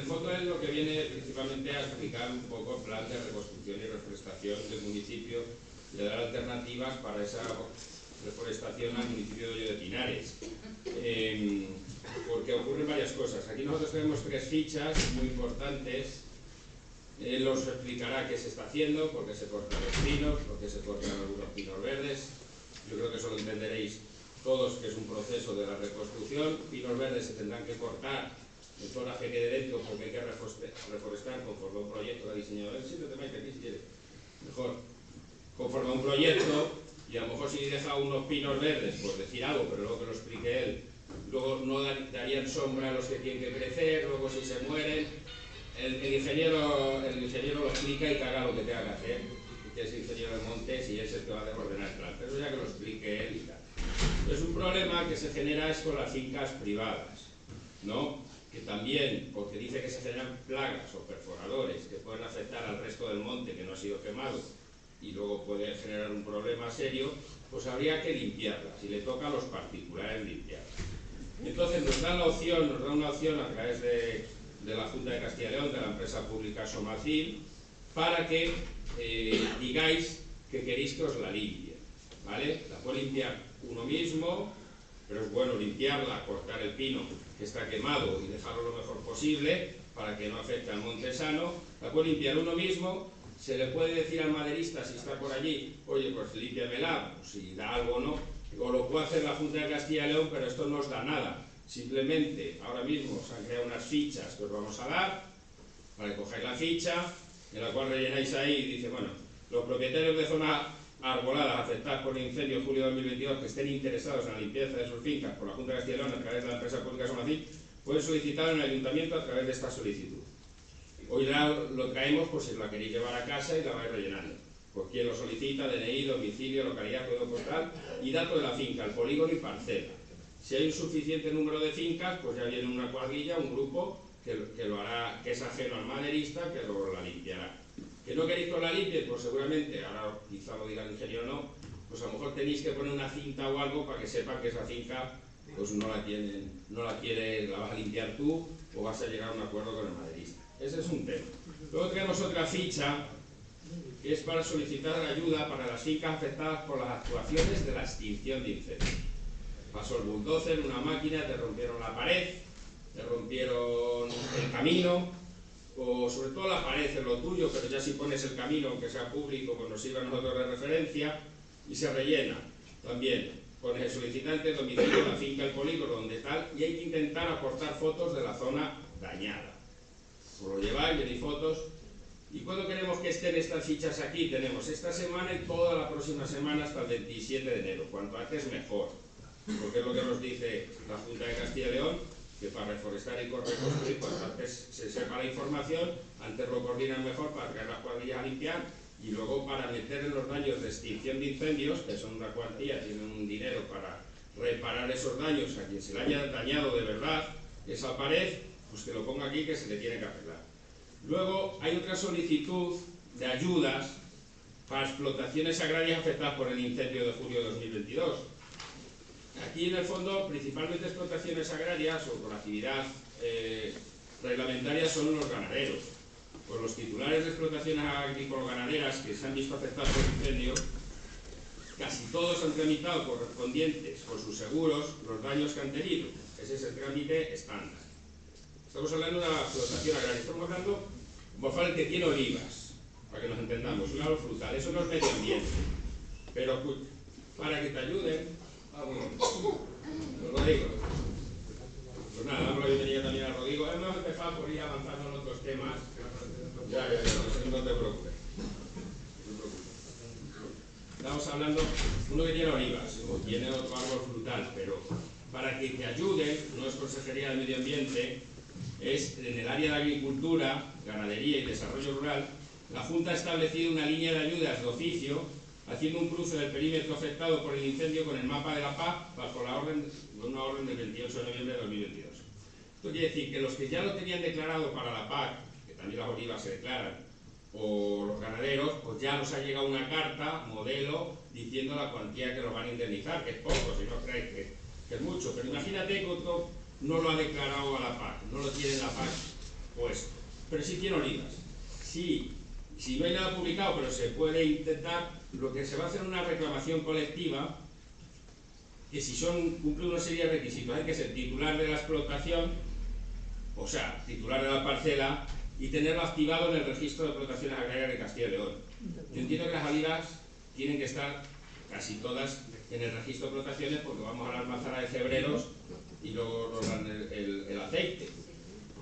el fondo es lo que viene principalmente a explicar un poco el plan de reconstrucción y reforestación del municipio y de dar alternativas para esa reforestación al municipio de Hoyo de Pinares. Porque ocurren varias cosas. Aquí nosotros tenemos 3 fichas muy importantes. Él os explicará qué se está haciendo, por qué se cortan los pinos, por qué se cortan algunos pinos verdes. Yo creo que eso lo entenderéis todos, que es un proceso de la reconstrucción. Pinos verdes se tendrán que cortar en zona que quede dentro porque hay que reforestar conforme a un proyecto que ha diseñado él. Siéntate, Mike, aquí si quieres. Mejor. Conforme a un proyecto, y a lo mejor si deja unos pinos verdes, por decir algo, pero luego que lo explique él, luego no darían sombra a los que tienen que crecer, luego si se mueren, el ingeniero lo explica y que haga lo que tenga que hacer, que es ingeniero de montes y es el que va a ordenar el plan, pero ya que lo explique él y tal. Entonces un problema que se genera es con las fincas privadas, ¿no? Que también, porque dice que se generan plagas o perforadores que pueden afectar al resto del monte que no ha sido quemado y luego puede generar un problema serio, pues habría que limpiarlas y le toca a los particulares limpiarlas. Entonces nos da una opción a través de la Junta de Castilla y León, de la empresa pública Somacil, para que digáis que queréis que os la limpie, ¿vale? La puede limpiar uno mismo, pero es bueno limpiarla, cortar el pino que está quemado y dejarlo lo mejor posible para que no afecte al monte sano. La puede limpiar uno mismo. Se le puede decir al maderista, si está por allí, oye, pues límpiamela, pues si da algo o no, o lo puede hacer la Junta de Castilla y León, pero esto no os da nada. Simplemente, ahora mismo se han creado unas fichas que os vamos a dar, para que cojáis la ficha, en la cual rellenáis ahí y dice, bueno, los propietarios de zonas arboladas afectadas por el incendio en julio de 2022 que estén interesados en la limpieza de sus fincas por la Junta de Castilla y León a través de la empresa pública Somacil, pueden solicitar en el ayuntamiento a través de esta solicitud. Hoy ya lo traemos, pues si la queréis llevar a casa y la vais rellenando. Pues quien lo solicita, DNI, domicilio, localidad, código postal y dato de la finca, el polígono y parcela. Si hay un suficiente número de fincas, pues ya viene una cuadrilla, un grupo que lo hará, que es ajeno al maderista, que la limpiará. ¿Que no queréis que la limpie? Pues seguramente, ahora quizá lo diga el ingeniero o no, pues a lo mejor tenéis que poner una cinta o algo para que sepan que esa finca pues no la vas a limpiar tú o vas a llegar a un acuerdo con el maderista. Ese es un tema. Luego tenemos otra ficha que es para solicitar ayuda para las fincas afectadas por las actuaciones de la extinción de incendios. Pasó el bulldozer, una máquina, te rompieron la pared, te rompieron el camino, o sobre todo la pared es lo tuyo, pero ya si pones el camino, aunque sea público, pues nos sirve a nosotros de referencia, y se rellena también. Pones el solicitante, domicilio, la finca, el polígono, donde tal, y hay que intentar aportar fotos de la zona dañada. Os lo lleváis, veréis fotos. ¿Y cuándo queremos que estén estas fichas aquí? Tenemos esta semana y toda la próxima semana hasta el 27 de enero. Cuanto antes mejor. Porque es lo que nos dice la Junta de Castilla y León, que para reforestar y reconstruir, cuanto antes se sepa la información, antes lo coordinan mejor para traer las cuadrillas a limpiar y luego para meter en los daños de extinción de incendios, que son una cuantía, tienen un dinero para reparar esos daños a quien se le haya dañado de verdad esa pared, pues que lo ponga aquí que se le tiene que arreglar. Luego hay otra solicitud de ayudas para explotaciones agrarias afectadas por el incendio de julio de 2022. Aquí en el fondo, principalmente explotaciones agrarias o con actividad reglamentaria son los ganaderos. Pues los titulares de explotaciones agrícolas-ganaderas que se han visto afectados por el incendio, casi todos han tramitado correspondientes con sus seguros los daños que han tenido. Ese es el trámite estándar. Estamos hablando de la explotación agraria. Estamos hablando, como el que tiene olivas, para que nos entendamos, un árbol frutal. Eso no es medio ambiente. Pero para que te ayuden, Rodrigo. Pues nada, damos la bienvenida también a Rodrigo. Hemos empezado por ir avanzando en otros temas. Ya, no te preocupes. Estamos hablando, uno que tiene olivas o tiene otro árbol frutal, pero para que te ayuden, no es Consejería de Medio Ambiente, es en el área de agricultura, ganadería y desarrollo rural, la Junta ha establecido una línea de ayudas de oficio, haciendo un cruce del perímetro afectado por el incendio con el mapa de la PAC bajo una orden del 28 de noviembre de 2022. Esto quiere decir que los que ya lo tenían declarado para la PAC, que también las olivas se declaran, o los ganaderos, pues ya nos ha llegado una carta, modelo, diciendo la cuantía que nos van a indemnizar, que es poco, si no creéis que es mucho. Pero imagínate que otro no lo ha declarado a la PAC, no lo tiene la PAC, puesto. Pero sí tiene olivas. Sí, si no hay nada publicado, pero se puede intentar, lo que se va a hacer una reclamación colectiva, que si cumple una serie de requisitos, hay que ser titular de la explotación, o sea, titular de la parcela, y tenerlo activado en el registro de explotaciones agrarias de Castilla y León. Yo entiendo que las olivas tienen que estar casi todas en el registro de explotaciones, porque vamos a la almazara de febreros y luego nos dan el aceite.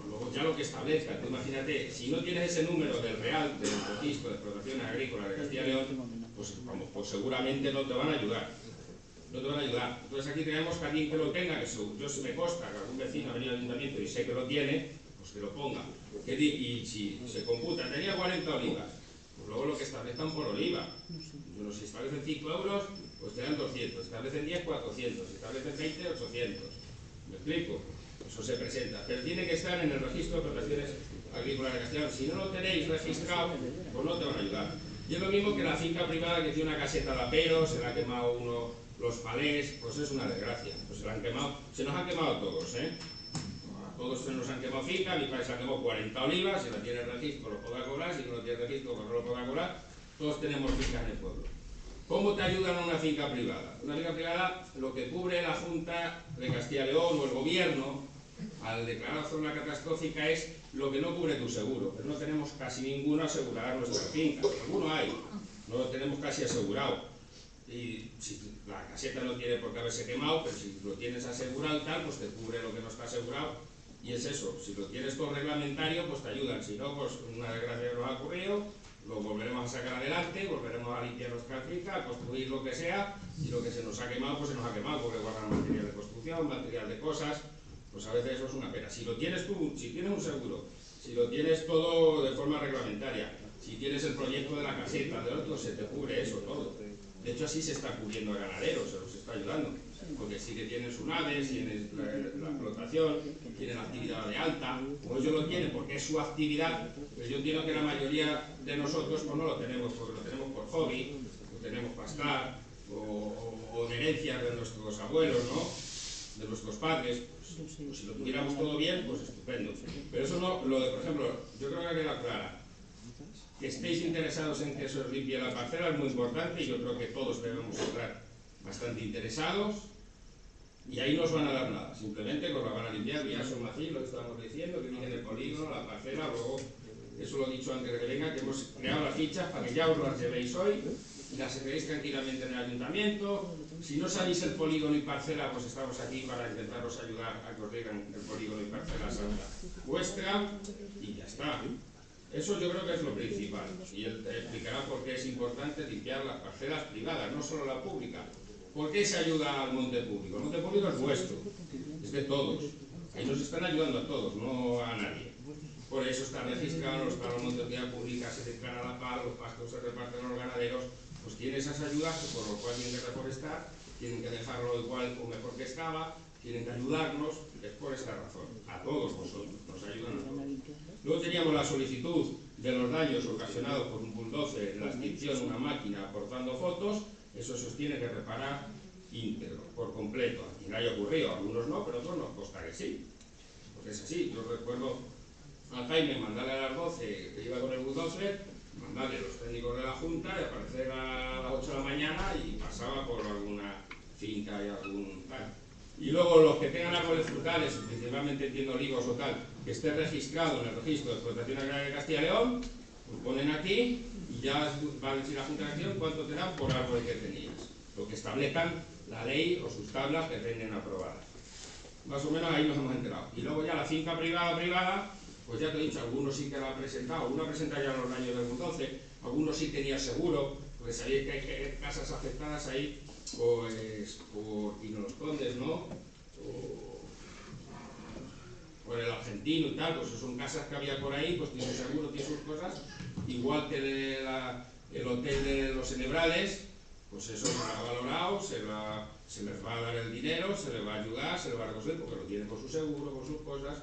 Luego ya lo que establezca, tú imagínate, si no tienes ese número del real, del registro de explotaciones agrícolas de Castilla y León, pues seguramente no te van a ayudar. No te van a ayudar. Entonces aquí tenemos que alguien que lo tenga, que yo se me consta que algún vecino ha venido al ayuntamiento y sé que lo tiene, pues que lo ponga. Y si se computa, tenía 40 olivas, pues luego lo que establezcan por oliva. Bueno, si establecen 5 euros, pues te dan 200, si establecen 10, 400, si establecen 20, 800. ¿Me explico? Eso se presenta, pero tiene que estar en el registro de explotaciones agrícolas de Castilla y León. Si no lo tenéis registrado, pues no te van a ayudar. Y es lo mismo que la finca privada que tiene una caseta de aperos, se le ha quemado los palés, pues es una desgracia. Pues se nos han quemado todos, A todos se nos han quemado fincas, mi padre se ha quemado 40 olivas, si no tiene registro lo podrá cobrar, si no tiene registro pues no lo podrá cobrar. Todos tenemos fincas en el pueblo. ¿Cómo te ayudan a una finca privada? Una finca privada, lo que cubre la Junta de Castilla y León o el gobierno al declarar zona catastrófica es lo que no cubre tu seguro, pero no tenemos casi ninguno asegurado nuestra finca. Alguno hay, no lo tenemos casi asegurado. Y si la caseta no tiene por qué haberse quemado, pero si lo tienes asegurado y tal, pues te cubre lo que no está asegurado. Y es eso, si lo tienes todo reglamentario, pues te ayudan. Si no, pues una desgracia nos ha ocurrido, lo volveremos a sacar adelante, volveremos a limpiar nuestra finca, a construir lo que sea, y lo que se nos ha quemado, pues se nos ha quemado, porque guardan material de construcción, material de cosas, pues a veces eso es una pena. Si lo tienes tú, si tienes un seguro, si lo tienes todo de forma reglamentaria, si tienes el proyecto de la caseta, de otro, se te cubre eso todo. De hecho, así se está cubriendo a ganaderos, se los está ayudando, porque sí que tienen su NADES, tienen la explotación, tienen la actividad de alta, como ellos lo tienen porque es su actividad, pues yo entiendo que la mayoría de nosotros pues no lo tenemos, porque lo tenemos por hobby, lo tenemos para estar, o de herencias de nuestros abuelos, ¿no? De nuestros padres, pues si lo tuviéramos todo bien, pues estupendo. Pero eso no, por ejemplo, yo creo que ha quedado clara. Que estéis interesados en que se os limpie la parcela es muy importante y yo creo que todos debemos estar bastante interesados y ahí no os van a dar nada, simplemente que os la van a limpiar, ya son macín, lo que estábamos diciendo, que viene el polígono, la parcela, luego, eso lo he dicho antes de que venga, que hemos creado las fichas para que ya os las llevéis hoy y las saquéis tranquilamente en el ayuntamiento. Si no sabéis el polígono y parcela, pues estamos aquí para intentaros ayudar a que os digan el polígono y parcela santa vuestra y ya está. Eso yo creo que es lo principal, y él te explicará por qué es importante limpiar las parcelas privadas, no solo la pública. ¿Por qué se ayuda al monte público? El monte público es vuestro, es de todos. Ahí nos están ayudando a todos, no a nadie. Por eso está registrado, está la montería pública, se declara la paz, los pastos se reparten a los ganaderos, pues tiene esas ayudas, por lo cual tienen que reforestar, tienen que dejarlo igual o mejor que estaba, tienen que ayudarnos, es por esta razón, a todos vosotros, nos ayudan a todos. Luego teníamos la solicitud de los daños ocasionados por un bulldozer, la extinción de una máquina aportando fotos, eso se os tiene que reparar íntegro, por completo. A quien haya ocurrido, algunos no, pero otros nos consta que sí, porque es así. Yo recuerdo a Jaime mandarle a las 12 que iba con el bulldozer, mandarle los técnicos de la Junta y aparecer a las 8 de la mañana y pasaba por alguna finca y algún tal. Y luego los que tengan árboles frutales, principalmente entiendo olivos o tal, que esté registrado en el registro de explotación agraria de Castilla y León, pues ponen aquí y ya va a decir la Junta de Acción cuánto te dan por árbol que tenías. Lo que establezcan la ley o sus tablas que tengan aprobadas. Más o menos ahí nos hemos enterado. Y luego ya la finca privada, pues ya te he dicho, algunos sí que la han presentado, algunos ha presentado ya los daños del bulldozer, algunos sí tenía seguro, porque sabéis que hay casas afectadas ahí, pues por Pinos Condes, ¿no? Por el Argentino y tal, pues son casas que había por ahí, pues tiene seguro, tiene sus cosas, igual que el hotel de los Cenebrales, pues eso se lo ha valorado, se les va a dar el dinero, se les va a ayudar, se les va a reconstruir, porque lo tiene con su seguro, con sus cosas,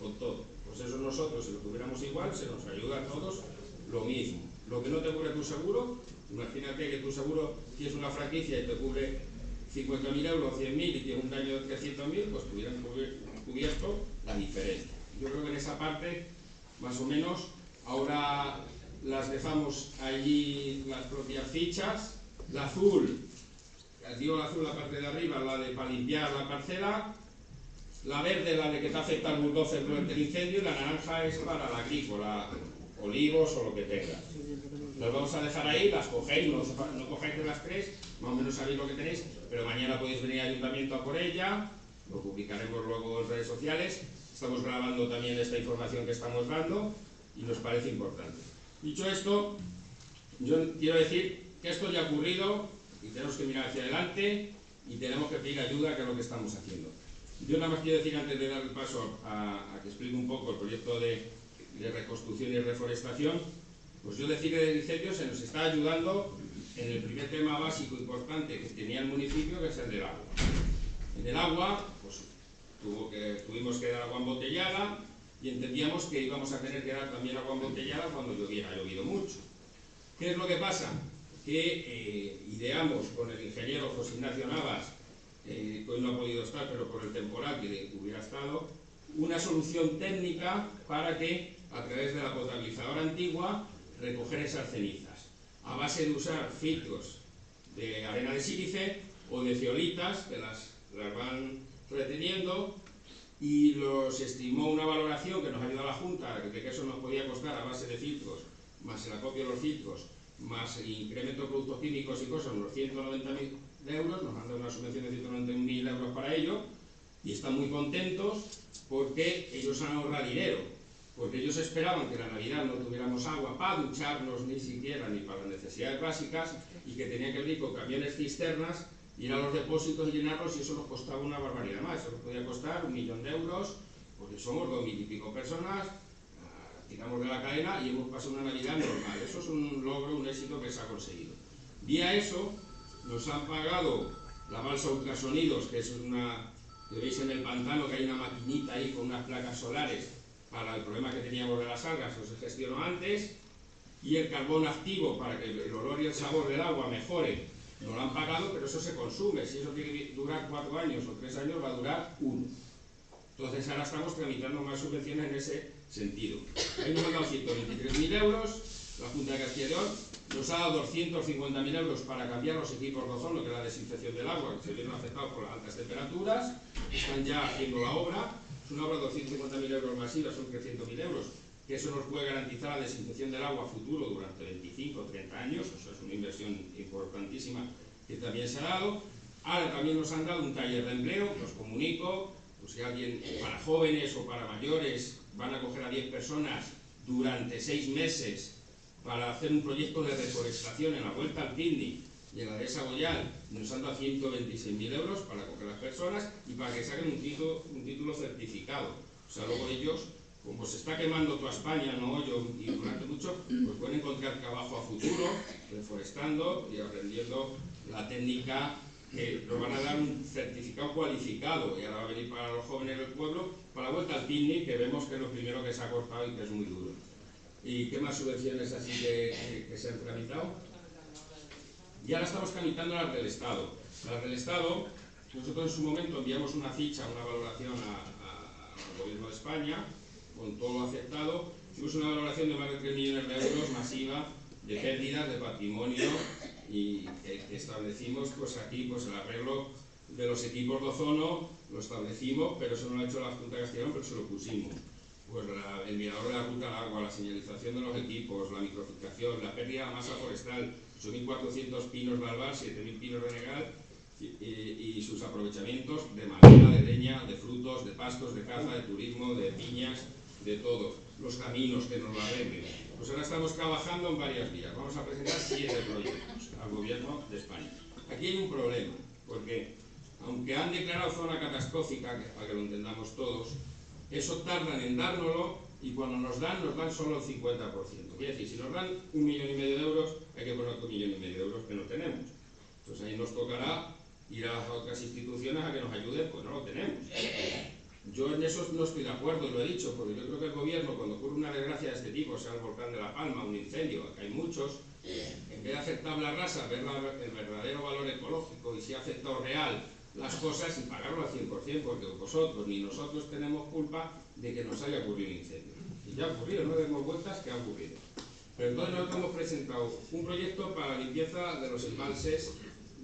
con todo. Pues eso nosotros, si lo tuviéramos igual, se nos ayuda a todos lo mismo. Lo que no te cubre tu seguro, imagínate que tu seguro tienes una franquicia y te cubre 50.000 euros, 100.000 y tienes un daño de 300.000, pues tuvieran cubierto la diferencia. Yo creo que en esa parte, más o menos, ahora las dejamos allí las propias fichas. La azul, digo la azul la parte de arriba, la de para limpiar la parcela. La verde, la de que te afecta el bulldozer durante el incendio, y la naranja es para la agrícola, olivos o lo que tengas. Las vamos a dejar ahí, las cogéis, no cogáis de las tres, más o menos sabéis lo que tenéis, pero mañana podéis venir al ayuntamiento a por ella, lo publicaremos luego en redes sociales. Estamos grabando también esta información que estamos dando y nos parece importante. Dicho esto, yo quiero decir que esto ya ha ocurrido y tenemos que mirar hacia adelante y tenemos que pedir ayuda, que es lo que estamos haciendo. Yo nada más quiero decir, antes de dar el paso a que explique un poco el proyecto de reconstrucción y reforestación, pues yo decir que del incendio se nos está ayudando en el primer tema básico importante que tenía el municipio, que es el del agua. En el agua, pues tuvimos que dar agua embotellada y entendíamos que íbamos a tener que dar también agua embotellada cuando lloviera, ha llovido mucho. ¿Qué es lo que pasa? Que ideamos con el ingeniero José Ignacio Navas, que hoy no ha podido estar, pero por el temporal que hubiera estado, una solución técnica para que, a través de la potabilizadora antigua, recoger esas cenizas, a base de usar filtros de arena de sílice o de zeolitas, que las van reteniendo, y los estimó una valoración que nos ayudó a la Junta, de que eso nos podía costar a base de filtros, más el acopio de los filtros, más el incremento de productos químicos y cosas, unos 190.000 euros, nos han dado una subvención de 191.000 euros para ello, y están muy contentos porque ellos han ahorrado dinero, porque ellos esperaban que la Navidad no tuviéramos agua para ducharnos ni siquiera, ni para las necesidades básicas, y que tenían que venir con camiones cisternas, ir a los depósitos y llenarlos, y eso nos costaba una barbaridad más. Eso nos podía costar 1.000.000 euros, porque somos 2.000 y pico personas, tiramos de la cadena y hemos pasado una Navidad normal. Eso es un logro, un éxito que se ha conseguido. Vía eso, nos han pagado la balsa ultrasonidos, que es una, que veis en el pantano, que hay una maquinita ahí con unas placas solares para el problema que teníamos de las algas, que se gestionó antes, y el carbón activo para que el olor y el sabor del agua mejore. Nos lo han pagado, pero eso se consume. Si eso tiene que durar 4 años o 3 años, va a durar 1. Entonces ahora estamos tramitando más subvenciones en ese sentido. Ahí nos han dado 123.000 euros, la Junta de Castilla y León nos ha dado 250.000 euros para cambiar los equipos de ozono, que es la desinfección del agua, que se vieron afectados por las altas temperaturas. Están ya haciendo la obra. Es una obra de 250.000 euros masiva, son 300.000 euros, que eso nos puede garantizar la desinfección del agua futuro durante 25 o 30 años, o sea, es una inversión importantísima que también se ha dado. Ahora también nos han dado un taller de empleo, que os comunico, pues si alguien, para jóvenes o para mayores, van a coger a 10 personas durante 6 meses para hacer un proyecto de reforestación en la Vuelta al Picnic y en la de Saboyal. Nos han dado 126.000 euros para coger a las personas y para que saquen un título certificado. O sea, luego ellos, como se está quemando toda España, no yo, y durante mucho, pues pueden encontrar trabajo a futuro, reforestando y aprendiendo la técnica, que nos van a dar un certificado cualificado, y ahora va a venir para los jóvenes del pueblo, para la Vuelta al Picnic, que vemos que es lo primero que se ha cortado y que es muy duro. ¿Y qué más subvenciones así que se han tramitado? Y ahora estamos tramitando las del Estado. Las del Estado, nosotros en su momento enviamos una ficha, una valoración al Gobierno de España, con todo lo afectado. Hicimos una valoración de más de 3 millones de euros masiva de pérdidas de patrimonio, y que establecimos pues aquí pues el arreglo de los equipos de ozono, lo establecimos, pero eso no lo ha hecho la Junta de Castilla y León, pero se lo pusimos. Pues el mirador de la ruta al agua, la señalización de los equipos, la microfiltración, la pérdida de masa forestal, 8.400 pinos de albar, 7.000 pinos de negal, y sus aprovechamientos de madera, de leña, de frutos, de pastos, de caza, de turismo, de piñas, de todo. Los caminos que nos lo arreglen. Pues ahora estamos trabajando en varias vías. Vamos a presentar 7 proyectos al Gobierno de España. Aquí hay un problema, porque aunque han declarado zona catastrófica, para que lo entendamos todos, eso tardan en dárnoslo, y cuando nos dan solo el 50%. Quiere decir, si nos dan 1,5 millones de euros, hay que poner 1,5 millones de euros que no tenemos. Entonces ahí nos tocará ir a otras instituciones a que nos ayuden, pues no lo tenemos. Yo en eso no estoy de acuerdo, y lo he dicho, porque yo creo que el gobierno, cuando ocurre una desgracia de este tipo, sea el volcán de La Palma, un incendio, que hay muchos, en vez de hacer tabla rasa, ver el verdadero valor ecológico y si ha afectado real las cosas, y pagarlo al 100%, porque vosotros ni nosotros tenemos culpa de que nos haya ocurrido un incendio. Y ya ha ocurrido, no demos vueltas que ha ocurrido. Pero entonces nosotros hemos presentado un proyecto para la limpieza de los embalses,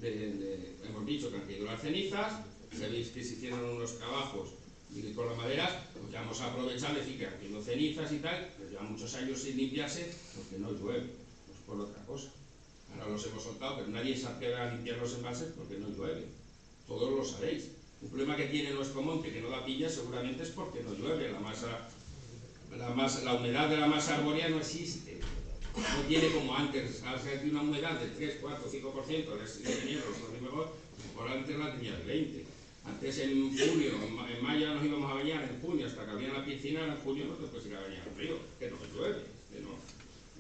hemos dicho que han caído las cenizas, sabéis que se hicieron unos trabajos y con las maderas, pues ya hemos aprovechado de decir que han caído cenizas y tal, pero lleva muchos años sin limpiarse porque no llueve, pues por otra cosa. Ahora los hemos soltado, pero nadie se atreve a limpiar los embalses porque no llueve. Todos lo sabéis. Un problema que tiene nuestro monte que no da pilla seguramente es porque no llueve. La humedad de la masa arbórea no existe. No tiene como antes, ahora se tiene una humedad del 3, 4, 5%, los ingenieros lo saben mejor, por antes la tenía del 20%. Antes en junio, en mayo nos íbamos a bañar, en junio hasta que abrían la piscina, en junio no te puedes ir a bañar al río, que no llueve, que no.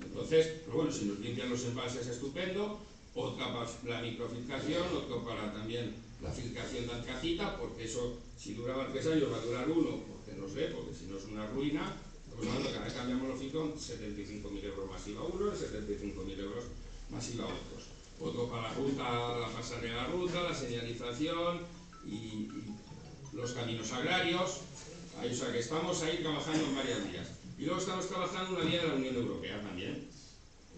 Entonces, pero bueno, si nos limpian los embalses estupendo, otra para la microfiltración, otro para también la filtración de antracita, porque eso, si duraba 3 años, va a durar 1, porque no sé, porque si no es una ruina. Estamos hablando que ahora cambiamos los filtros, 75.000 euros más IVA uno y 75.000 euros más IVA otros. Otro para la ruta, la pasarela de la ruta, la señalización y los caminos agrarios. O sea que estamos ahí trabajando en varias vías. Y luego estamos trabajando en una vía de la Unión Europea también.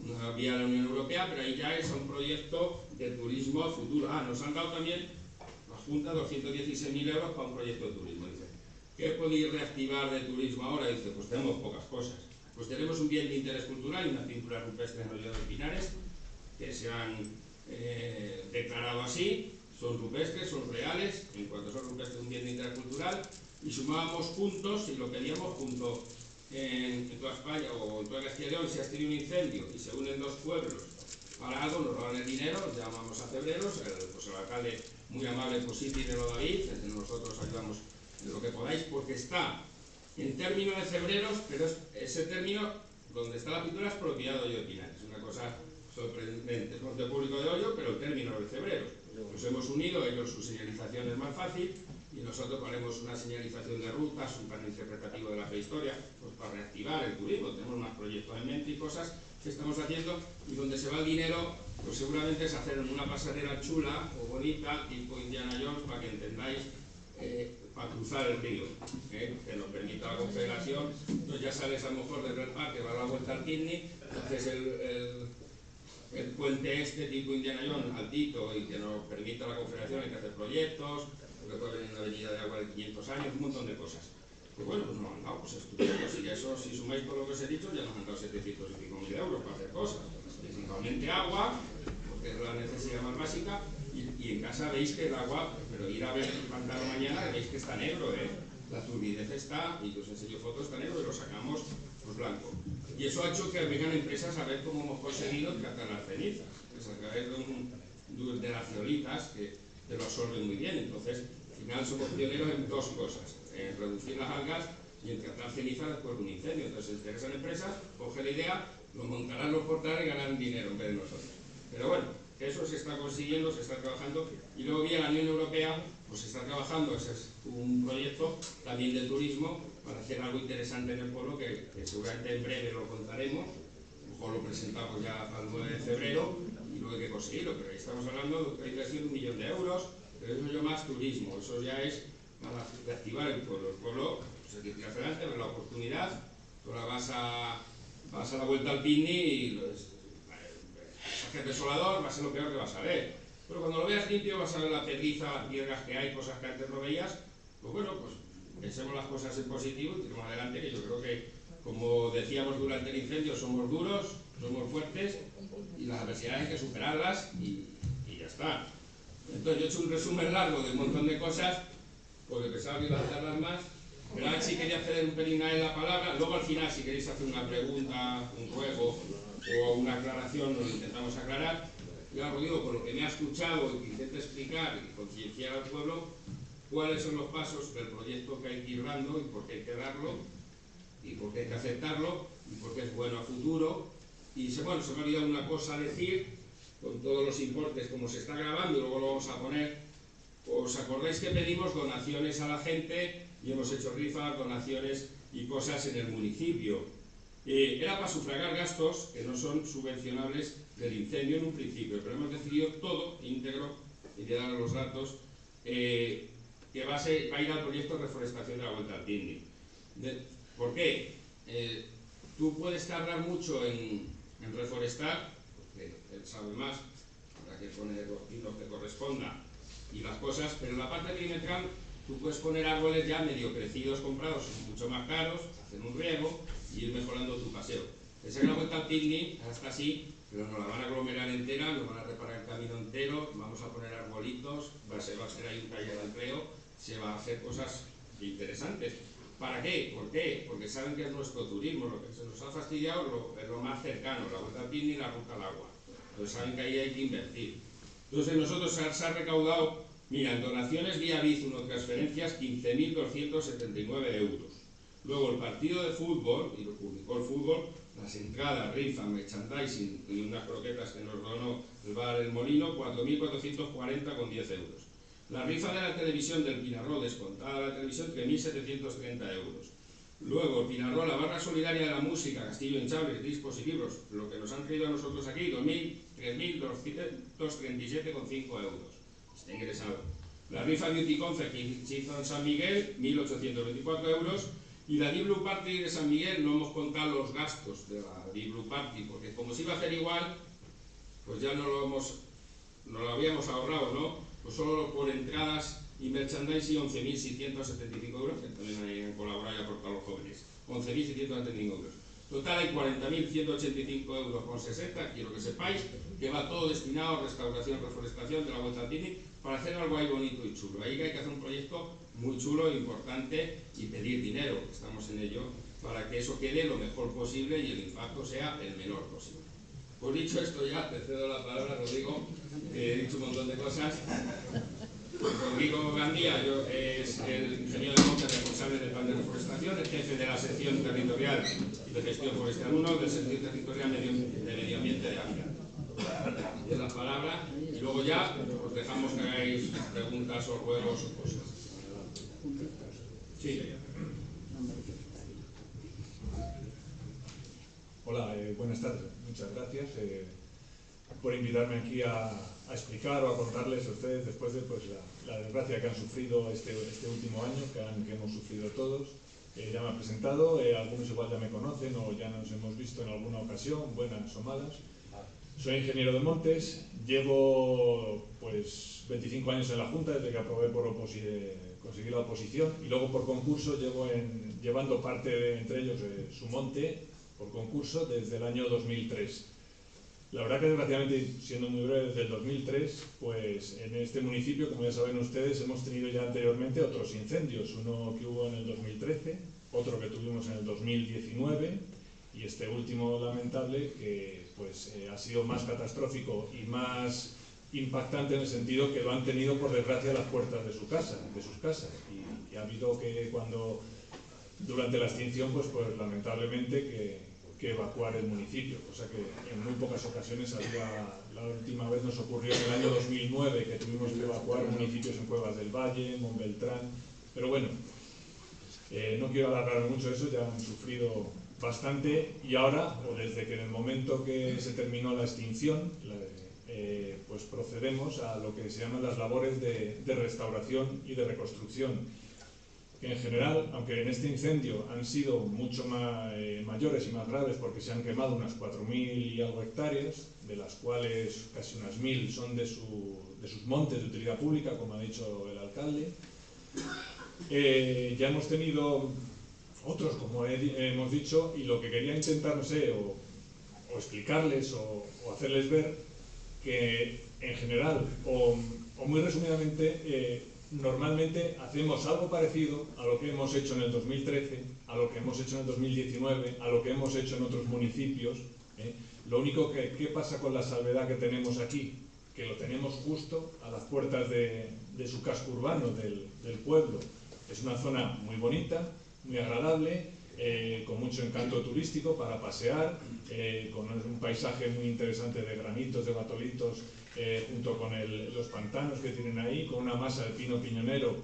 Una vía de la Unión Europea, pero ahí ya es un proyecto de turismo a futuro. Nos han dado también la Junta 216.000 euros para un proyecto de turismo. Dice, ¿qué podéis reactivar de turismo ahora? Dice, pues tenemos pocas cosas. Pues tenemos un bien de interés cultural y una pintura rupestre en Hoyo de Pinares, que se han declarado así, son rupestres, son reales, en cuanto son rupestres un bien de interés cultural, y sumábamos puntos, y lo pedíamos junto en toda España o en toda Castilla y León, si has tenido un incendio y se unen 2 pueblos para algo, nos roban el dinero, llamamos a Cebreros, pues el alcalde muy amable, pues sí, dinero David, nosotros ayudamos en lo que podáis, porque está en término de Cebreros, pero ese término donde está la pintura es propiedad de Hoyo de Pinares, es una cosa sorprendente, es monte público de Hoyo, pero el término de Cebreros. Nos hemos unido, ellos su señalización es más fácil, y nosotros haremos una señalización de rutas, un plan interpretativo de la prehistoria, pues para reactivar el turismo. Tenemos más proyectos en mente y cosas que estamos haciendo, y donde se va el dinero, pues seguramente es hacer una pasarela chula o bonita, tipo Indiana Jones, para que entendáis, para cruzar el río, que nos permita la confederación. Entonces ya sales a lo mejor desde el parque, va a la vuelta al Kidney, haces el puente este tipo Indiana Jones altito y que nos permita la confederación, hay que hacer proyectos, porque puede venir una avenida de agua de 500 años, un montón de cosas. Pues bueno, pues nos han dado, pues estupendo, y eso, si sumáis por lo que os he dicho, ya nos han dado 700 y pico mil euros para hacer cosas. Principalmente agua, porque es la necesidad más básica, y en casa veis que el agua, pero ir a ver el pantano mañana, veis que está negro, la turbidez está, y os enseño fotos, está negro, y lo sacamos pues blanco. Y eso ha hecho que vengan empresas a ver cómo hemos conseguido tratar las cenizas, pues a través de las ceolitas, que lo absorben muy bien. Entonces, al final somos pioneros en 2 cosas, en reducir las algas y en tratar cenizas después de un incendio. Entonces, se interesan empresas, cogen la idea, lo montarán, lo portarán y ganarán dinero en vez de nosotros. Pero bueno, eso se está consiguiendo, se está trabajando, y luego vía la Unión Europea, pues se está trabajando, ese es un proyecto también de turismo, para hacer algo interesante en el pueblo, que seguramente en breve lo contaremos, a lo mejor lo presentamos ya para el 9 de febrero, y luego hay que conseguirlo, pero ahí estamos hablando de inversión de 1 millón de euros, pero eso ya más turismo, eso ya es para reactivar el pueblo pues hay que tirar adelante, ver la oportunidad. Tú ahora vas a la vuelta al Picnic y es desolador, va a ser lo peor que vas a ver, pero cuando lo veas limpio vas a ver la pedriza, las piedras que hay, cosas que antes no veías. Pues bueno, pues pensemos las cosas en positivo y tiremos adelante, que yo creo que, como decíamos durante el incendio, somos duros, somos fuertes, y las adversidades hay que superarlas y ya está. Entonces yo he hecho un resumen largo de un montón de cosas, porque pensaba que iba a tardar más, pero ahora sí quería ceder un pelín a él la palabra. Luego al final, si queréis hacer una pregunta, un ruego o una aclaración, lo intentamos aclarar. Yo os digo, por lo que me ha escuchado y que intento explicar y concienciar al pueblo, cuáles son los pasos del proyecto que hay que ir dando y por qué hay que darlo, y por qué hay que aceptarlo, y por qué es bueno a futuro. Y bueno, se me ha olvidado una cosa decir, con todos los importes como se está grabando, y luego lo vamos a poner. ¿Os acordáis que pedimos donaciones a la gente y hemos hecho rifas, donaciones y cosas en el municipio? Era para sufragar gastos que no son subvencionables del incendio en un principio, pero hemos decidido todo íntegro, y de dar los datos, que va a ir al proyecto de reforestación de la Vuelta al Picnic. ¿Por qué? Tú puedes tardar mucho en reforestar, porque él sabe más, habrá que poner los pinos que corresponda y las cosas, pero en la parte perimetral tú puedes poner árboles ya medio crecidos, comprados, mucho más caros, hacer un riego y ir mejorando tu paseo. Esa es la vuelta al picnic, ahora está así, pero nos la van a aglomerar entera, nos van a reparar el camino entero, vamos a poner arbolitos, se va a hacer ahí un taller de empleo, se va a hacer cosas interesantes. ¿Para qué? ¿Por qué? Porque saben que es nuestro turismo, lo que se nos ha fastidiado es lo más cercano, la vuelta al picnic y la ruta al agua. Entonces saben que ahí hay que invertir. Entonces nosotros se ha recaudado, mira, en donaciones vía Bizum o transferencias 15.279 euros. Luego el partido de fútbol, y lo publicó el fútbol, las entradas, rifa, merchandising y unas croquetas que nos donó el bar El Molino, 4.440,10 euros. La rifa de la televisión del Pinarró, descontada de la televisión, 3.730 euros. Luego el Pinarró, la barra solidaria de la música, Castillo Hinchables, discos y libros, lo que nos han traído a nosotros aquí, 3.237,5 euros. Está ingresado. La rifa Beauty Concept que se hizo en San Miguel, 1.824 euros. Y la Deep Blue Party de San Miguel, no hemos contado los gastos de la Deep Blue Party, porque como se iba a hacer igual, pues ya no lo habíamos ahorrado, ¿no? Pues solo por entradas y merchandising 11.675 euros, que también han colaborado y aportado los jóvenes. 11.675 euros. Total hay 40.185 euros con 60, quiero que sepáis que va todo destinado a restauración, reforestación de la Vuelta al Picnic para hacer algo ahí bonito y chulo. Ahí hay que hacer un proyecto muy chulo e importante y pedir dinero, estamos en ello, para que eso quede lo mejor posible y el impacto sea el menor posible. Pues dicho esto ya, te cedo la palabra, Rodrigo, he dicho un montón de cosas. Rodrigo Gandía es el ingeniero de montes responsable del plan de reforestación, el jefe de la sección territorial y de gestión forestal 1 del Servicio Territorial de Medio Ambiente de Ávila. Es la palabra y luego ya os dejamos que hagáis preguntas o ruegos o cosas. Sí. Hola, buenas tardes. Muchas gracias por invitarme aquí a explicar o a contarles a ustedes después de la desgracia que han sufrido este último año, que hemos sufrido todos. Ya me he presentado, algunos igual ya me conocen o ya nos hemos visto en alguna ocasión, buenas o malas. Soy ingeniero de montes, llevo pues 25 años en la Junta desde que aprobé conseguí la oposición y luego por concurso llevo llevando parte entre ellos su monte por concurso desde el año 2003. La verdad que desgraciadamente, siendo muy breve, desde el 2003, pues en este municipio, como ya saben ustedes, hemos tenido ya anteriormente otros incendios, uno que hubo en el 2013, otro que tuvimos en el 2019 y este último lamentable que pues ha sido más catastrófico y más impactante en el sentido que lo han tenido por desgracia a las puertas de sus casas y ha habido que durante la extinción pues lamentablemente que evacuar el municipio, cosa que en muy pocas ocasiones la última vez nos ocurrió en el año 2009 que tuvimos que evacuar municipios en Cuevas del Valle, Montbeltrán, pero bueno, no quiero alargar mucho eso, ya han sufrido bastante y ahora, o desde que en el momento que se terminó la extinción, pues procedemos a lo que se llaman las labores de restauración y de reconstrucción. Que en general, aunque en este incendio han sido mucho mayores y más graves porque se han quemado unas 4.000 y algo hectáreas, de las cuales casi unas 1.000 son de sus montes de utilidad pública, como ha dicho el alcalde. Ya hemos tenido otros, como hemos dicho, y lo que quería intentar, no sé, o explicarles o hacerles ver que en general, o muy resumidamente, normalmente hacemos algo parecido a lo que hemos hecho en el 2013, a lo que hemos hecho en el 2019, a lo que hemos hecho en otros municipios. Lo único que pasa con la salvedad que tenemos aquí, que lo tenemos justo a las puertas de su casco urbano, del pueblo. Es una zona muy bonita, muy agradable, con mucho encanto turístico para pasear, con un paisaje muy interesante de granitos, de batolitos, junto con los pantanos que tienen ahí, con una masa de pino piñonero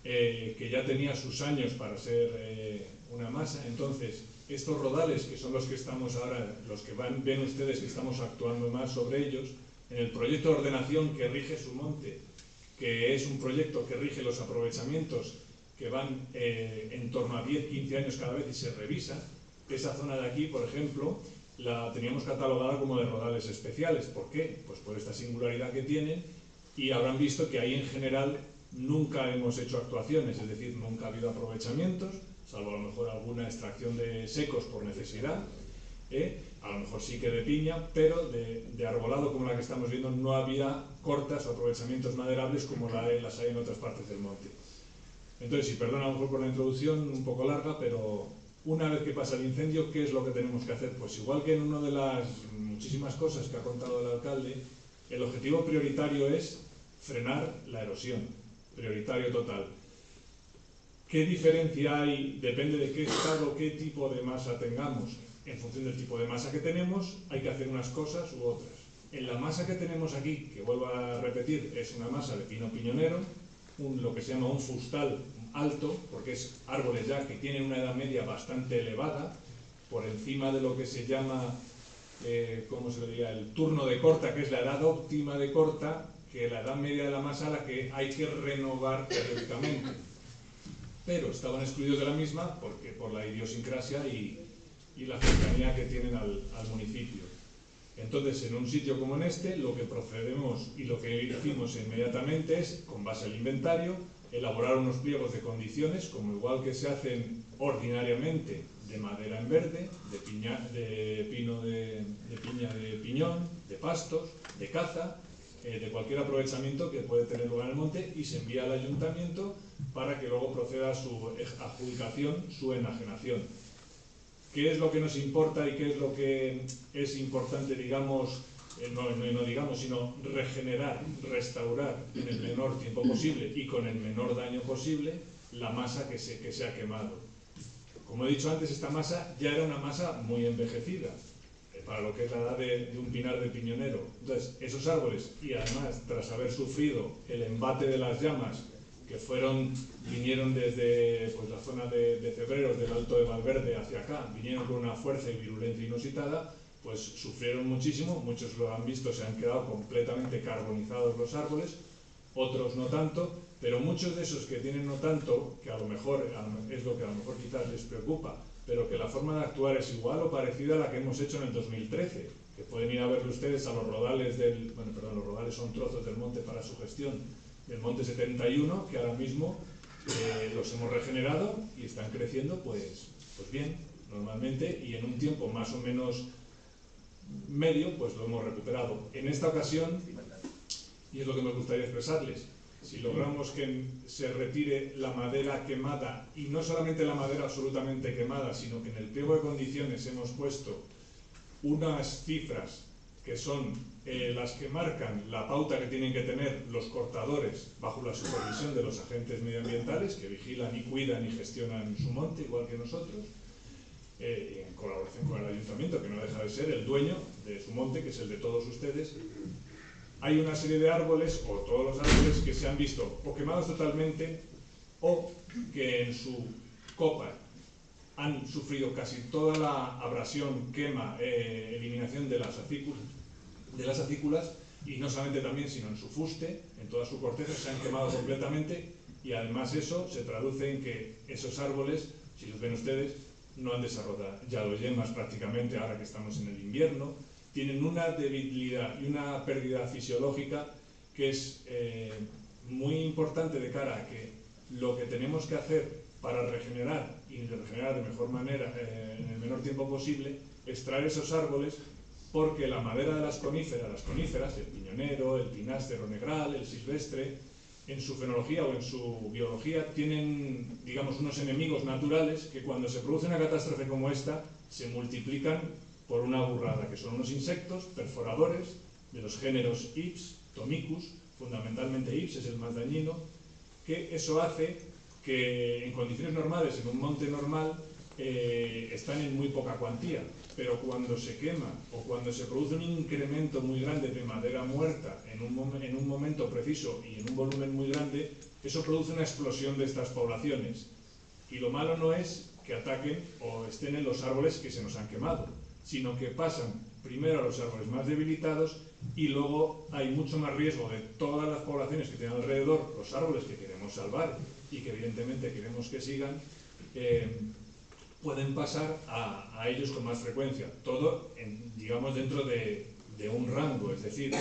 que ya tenía sus años para ser una masa. Entonces, estos rodales, que son los que estamos ahora, los que ven ustedes que estamos actuando más sobre ellos, en el proyecto de ordenación que rige su monte, que es un proyecto que rige los aprovechamientos que van en torno a 10-15 años cada vez y se revisa. Esa zona de aquí, por ejemplo, la teníamos catalogada como de rodales especiales. ¿Por qué? Pues por esta singularidad que tienen, y habrán visto que ahí en general nunca hemos hecho actuaciones, es decir, nunca ha habido aprovechamientos, salvo a lo mejor alguna extracción de secos por necesidad, a lo mejor sí que de piña, pero de arbolado como la que estamos viendo no había cortas o aprovechamientos maderables como las hay en otras partes del monte. Entonces, si perdona a lo mejor por la introducción un poco larga, pero una vez que pasa el incendio, ¿qué es lo que tenemos que hacer? Pues igual que en una de las muchísimas cosas que ha contado el alcalde, el objetivo prioritario es frenar la erosión, prioritario total. ¿Qué diferencia hay? Depende de qué estado, qué tipo de masa tengamos. En función del tipo de masa que tenemos, hay que hacer unas cosas u otras. En la masa que tenemos aquí, que vuelvo a repetir, es una masa de pino piñonero, lo que se llama un fustal alto, porque es árboles ya que tienen una edad media bastante elevada, por encima de lo que se llama, ¿cómo se le diría?, el turno de corta, que es la edad óptima de corta, que la edad media de la masa a la que hay que renovar periódicamente. Pero estaban excluidos de la misma porque por la idiosincrasia y la cercanía que tienen al municipio. Entonces, en un sitio como en este, lo que procedemos y lo que hicimos inmediatamente es, con base al inventario, elaborar unos pliegos de condiciones, como igual que se hacen ordinariamente de madera en verde, de piña de piñón, de pastos, de caza, de cualquier aprovechamiento que puede tener lugar en el monte, y se envía al ayuntamiento para que luego proceda a su adjudicación, su enajenación. ¿Qué es lo que nos importa y qué es lo que es importante, digamos, sino regenerar, restaurar en el menor tiempo posible y con el menor daño posible la masa que se ha quemado? Como he dicho antes, esta masa ya era una masa muy envejecida para lo que es la edad de un pinar de piñonero. Entonces, esos árboles, y además tras haber sufrido el embate de las llamas, que vinieron desde la zona de Cebreros, del Alto de Valverde hacia acá, vinieron con una fuerza y virulencia inusitada, pues sufrieron muchísimo. Muchos lo han visto, se han quedado completamente carbonizados los árboles, otros no tanto, pero muchos de esos que tienen no tanto, que a lo mejor es lo que a lo mejor quizás les preocupa, pero que la forma de actuar es igual o parecida a la que hemos hecho en el 2013, que pueden ir a verlo ustedes a los rodales los rodales son trozos del monte para su gestión, del monte 71, que ahora mismo los hemos regenerado y están creciendo pues bien, normalmente, y en un tiempo más o menos medio, pues lo hemos recuperado. En esta ocasión, y es lo que me gustaría expresarles, si logramos que se retire la madera quemada, y no solamente la madera absolutamente quemada, sino que en el pliego de condiciones hemos puesto unas cifras que son las que marcan la pauta que tienen que tener los cortadores bajo la supervisión de los agentes medioambientales que vigilan y cuidan y gestionan su monte, igual que nosotros, en colaboración con el ayuntamiento, que no deja de ser el dueño de su monte, que es el de todos ustedes. Hay una serie de árboles, o todos los árboles, que se han visto o quemados totalmente, o que en su copa han sufrido casi toda la abrasión, quema, eliminación de las acículas, y no solamente también, sino en su fuste, en toda su corteza, se han quemado completamente, y además eso se traduce en que esos árboles, si los ven ustedes, no han desarrollado ya los yemas prácticamente, ahora que estamos en el invierno, tienen una debilidad y una pérdida fisiológica que es muy importante de cara a que lo que tenemos que hacer para regenerar, y regenerar de mejor manera en el menor tiempo posible, es traer esos árboles, porque la madera de las coníferas, el piñonero, el pinástero negral, el silvestre, en su fenología o en su biología tienen, digamos, unos enemigos naturales que cuando se produce una catástrofe como esta se multiplican por una burrada, que son unos insectos perforadores de los géneros Ips, Tomicus, fundamentalmente Ips es el más dañino, que eso hace que en condiciones normales, en un monte normal, están en muy poca cuantía, pero cuando se quema o cuando se produce un incremento muy grande de madera muerta en un momento preciso y en un volumen muy grande, eso produce una explosión de estas poblaciones. Y lo malo no es que ataquen o estén en los árboles que se nos han quemado, sino que pasan primero a los árboles más debilitados y luego hay mucho más riesgo de todas las poblaciones que tienen alrededor, los árboles que queremos salvar y que evidentemente queremos que sigan, pueden pasar a ellos con más frecuencia. Todo, digamos, dentro de un rango, es decir,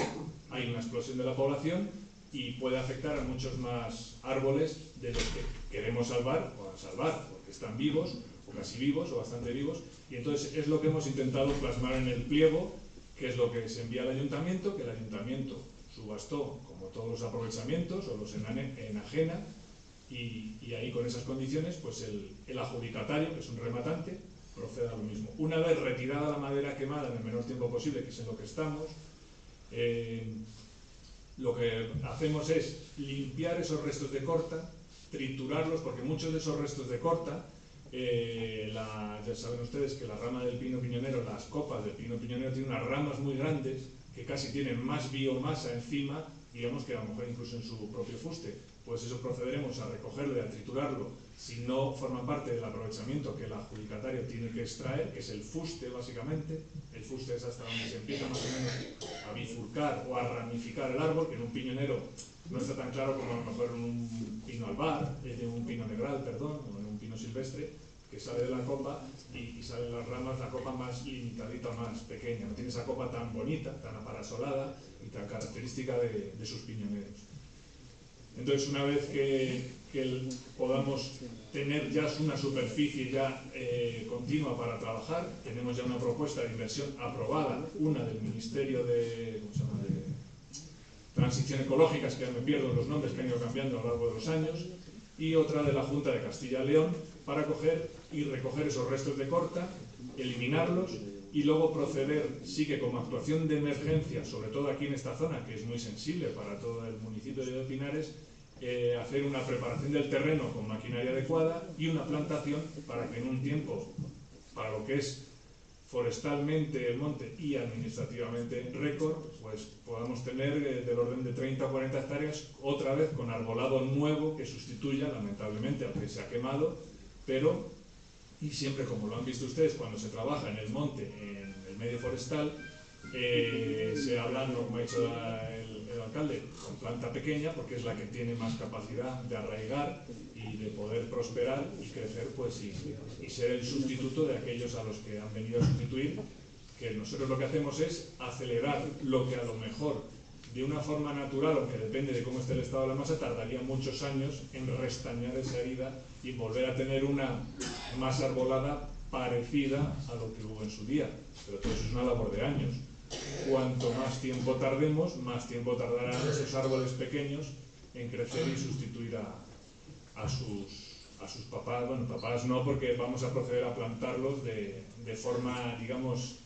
hay una explosión de la población y puede afectar a muchos más árboles de los que queremos salvar, porque están vivos, o casi vivos, o bastante vivos, y entonces es lo que hemos intentado plasmar en el pliego, que es lo que se envía al ayuntamiento, que el ayuntamiento subastó, como todos los aprovechamientos, o los enajena, y ahí con esas condiciones, pues el adjudicatario, que es un rematante, procede a lo mismo. Una vez retirada la madera quemada en el menor tiempo posible, que es en lo que estamos, lo que hacemos es limpiar esos restos de corta, triturarlos, porque muchos de esos restos de corta, ya saben ustedes que la rama del pino piñonero, las copas del pino piñonero tienen unas ramas muy grandes que casi tienen más biomasa encima, digamos que a lo mejor incluso en su propio fuste. Pues eso procederemos a recogerlo y a triturarlo si no forma parte del aprovechamiento que el adjudicatario tiene que extraer, que es el fuste básicamente. El fuste es hasta donde se empieza más o menos a bifurcar o a ramificar el árbol, que en un piñonero no está tan claro como a lo mejor en un pino albar, un pino negral, perdón, o en un pino silvestre, que sale de la copa y salen las ramas, la copa más limitadita, más pequeña. No tiene esa copa tan bonita, tan aparasolada y tan característica de sus piñoneros. Entonces, una vez que podamos tener ya una superficie ya continua para trabajar, tenemos ya una propuesta de inversión aprobada, una del Ministerio de Transición Ecológica, es que ya me pierdo los nombres que han ido cambiando a lo largo de los años, y otra de la Junta de Castilla y León, para coger y recoger esos restos de corta, eliminarlos y luego proceder, sí que como actuación de emergencia, sobre todo aquí en esta zona, que es muy sensible para todo el municipio de Pinares, hacer una preparación del terreno con maquinaria adecuada y una plantación para que en un tiempo, para lo que es forestalmente el monte y administrativamente récord, pues podamos tener del orden de 30 o 40 hectáreas otra vez con arbolado nuevo que sustituya lamentablemente al que se ha quemado, pero, y siempre como lo han visto ustedes cuando se trabaja en el monte, en el medio forestal, se habla, como ha dicho el alcalde, con planta pequeña porque es la que tiene más capacidad de arraigar y de poder prosperar y crecer, pues, y ser el sustituto de aquellos a los que han venido a sustituir, que nosotros lo que hacemos es acelerar lo que a lo mejor de una forma natural, aunque depende de cómo esté el estado de la masa, tardaría muchos años en restañar esa herida y volver a tener una masa arbolada parecida a lo que hubo en su día. Pero todo eso es una labor de años. Cuanto más tiempo tardemos, más tiempo tardarán esos árboles pequeños en crecer y sustituir a sus papás. Bueno, papás no, porque vamos a proceder a plantarlos de forma, digamos,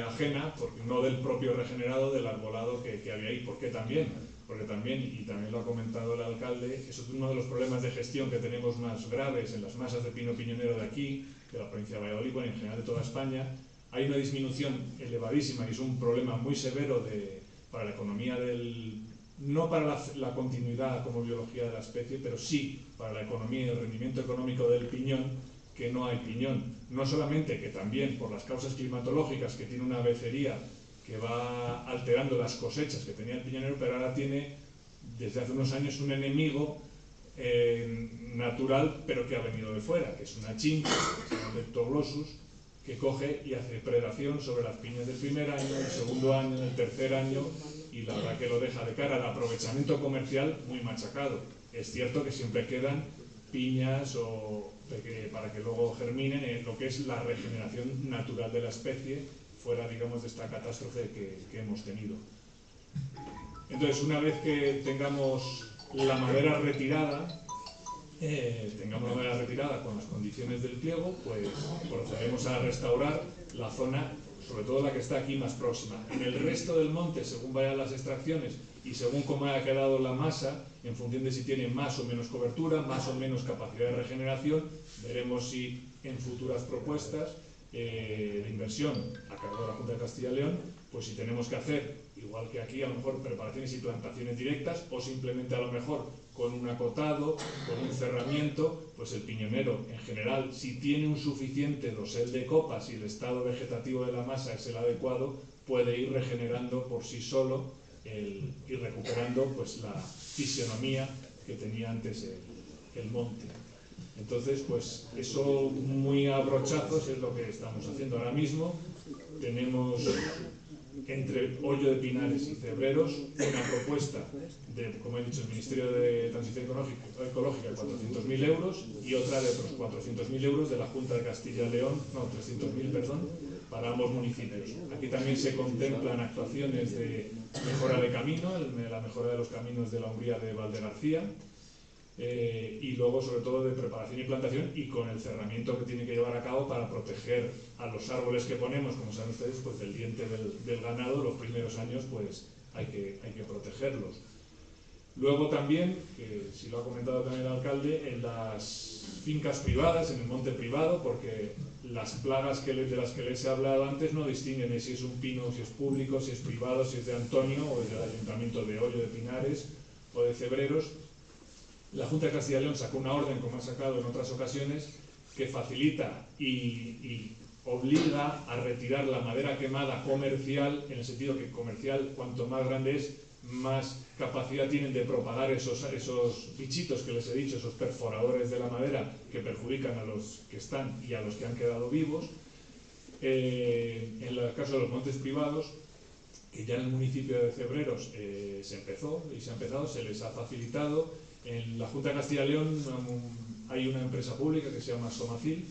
ajena, porque no del propio regenerado, del arbolado que había ahí. ¿Por qué también? Porque también, y también lo ha comentado el alcalde, eso es uno de los problemas de gestión que tenemos más graves en las masas de pino piñonero de aquí, de la provincia de Valladolid, bueno, y en general de toda España. Hay una disminución elevadísima y es un problema muy severo para la economía no para la continuidad como biología de la especie, pero sí para la economía y el rendimiento económico del piñón, que no hay piñón. No solamente que también por las causas climatológicas, que tiene una becería que va alterando las cosechas que tenía el piñonero, pero ahora tiene desde hace unos años un enemigo natural, pero que ha venido de fuera, que es una chincha, que se llama Leptoglossus, que coge y hace predación sobre las piñas del primer año, del segundo año, del tercer año, y la verdad que lo deja de cara al aprovechamiento comercial muy machacado. Es cierto que siempre quedan piñas para que luego germinen en lo que es la regeneración natural de la especie, fuera, digamos, de esta catástrofe que hemos tenido. Entonces, una vez que tengamos la madera retirada, con las condiciones del pliego, pues procederemos a restaurar la zona, sobre todo la que está aquí más próxima. En el resto del monte, según vayan las extracciones y según cómo haya quedado la masa, en función de si tiene más o menos cobertura, más o menos capacidad de regeneración, veremos si en futuras propuestas de inversión a cargo de la Junta de Castilla y León, pues si tenemos que hacer, igual que aquí, a lo mejor preparaciones y plantaciones directas, o simplemente a lo mejor con un acotado, con un cerramiento, pues el piñonero en general, si tiene un suficiente dosel de copas y el estado vegetativo de la masa es el adecuado, puede ir regenerando por sí solo y recuperando, pues, la fisionomía que tenía antes el monte. Entonces, pues eso muy a brochazos es lo que estamos haciendo ahora mismo. Tenemos entre Hoyo de Pinares y Cebreros una propuesta de, como he dicho, el Ministerio de Transición Ecológica, 400.000 euros, y otra de otros 400.000 euros de la Junta de Castilla y León, no, 300.000, perdón, para ambos municipios. Aquí también se contemplan actuaciones de mejora de camino, la mejora de los caminos de la Umbría de Valdegarcía, y luego sobre todo de preparación y plantación, y con el cerramiento que tiene que llevar a cabo para proteger a los árboles que ponemos, como saben ustedes, pues del diente del ganado. Los primeros años pues hay que protegerlos. Luego también, que si lo ha comentado también el alcalde, en las fincas privadas, en el monte privado, porque las plagas de las que les he hablado antes no distinguen si es un pino, si es público, si es privado, si es de Antonio o es del Ayuntamiento de Hoyo de Pinares o de Cebreros. La Junta de Castilla y León sacó una orden, como ha sacado en otras ocasiones, que facilita y obliga a retirar la madera quemada comercial, en el sentido que comercial, cuanto más grande es, más capacidad tienen de propagar esos bichitos que les he dicho, esos perforadores de la madera que perjudican a los que están y a los que han quedado vivos. En el caso de los montes privados, que ya en el municipio de Cebreros se empezó y se ha empezado, se les ha facilitado. En la Junta de Castilla y León hay una empresa pública que se llama Somacil,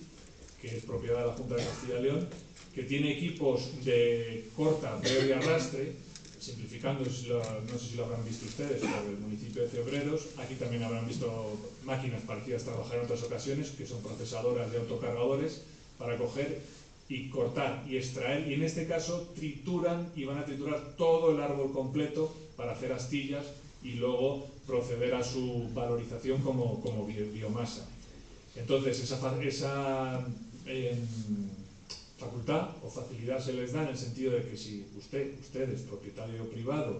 que es propiedad de la Junta de Castilla y León, que tiene equipos de corta, breve y arrastre, simplificando, no sé si lo habrán visto ustedes, por el municipio de Cebreros. Aquí también habrán visto máquinas parecidas trabajar en otras ocasiones, que son procesadoras de autocargadores, para coger y cortar y extraer, y en este caso trituran y van a triturar todo el árbol completo para hacer astillas y luego proceder a su valorización como biomasa. Entonces, esa facultad o facilidad se les da en el sentido de que si ustedes, propietario privado,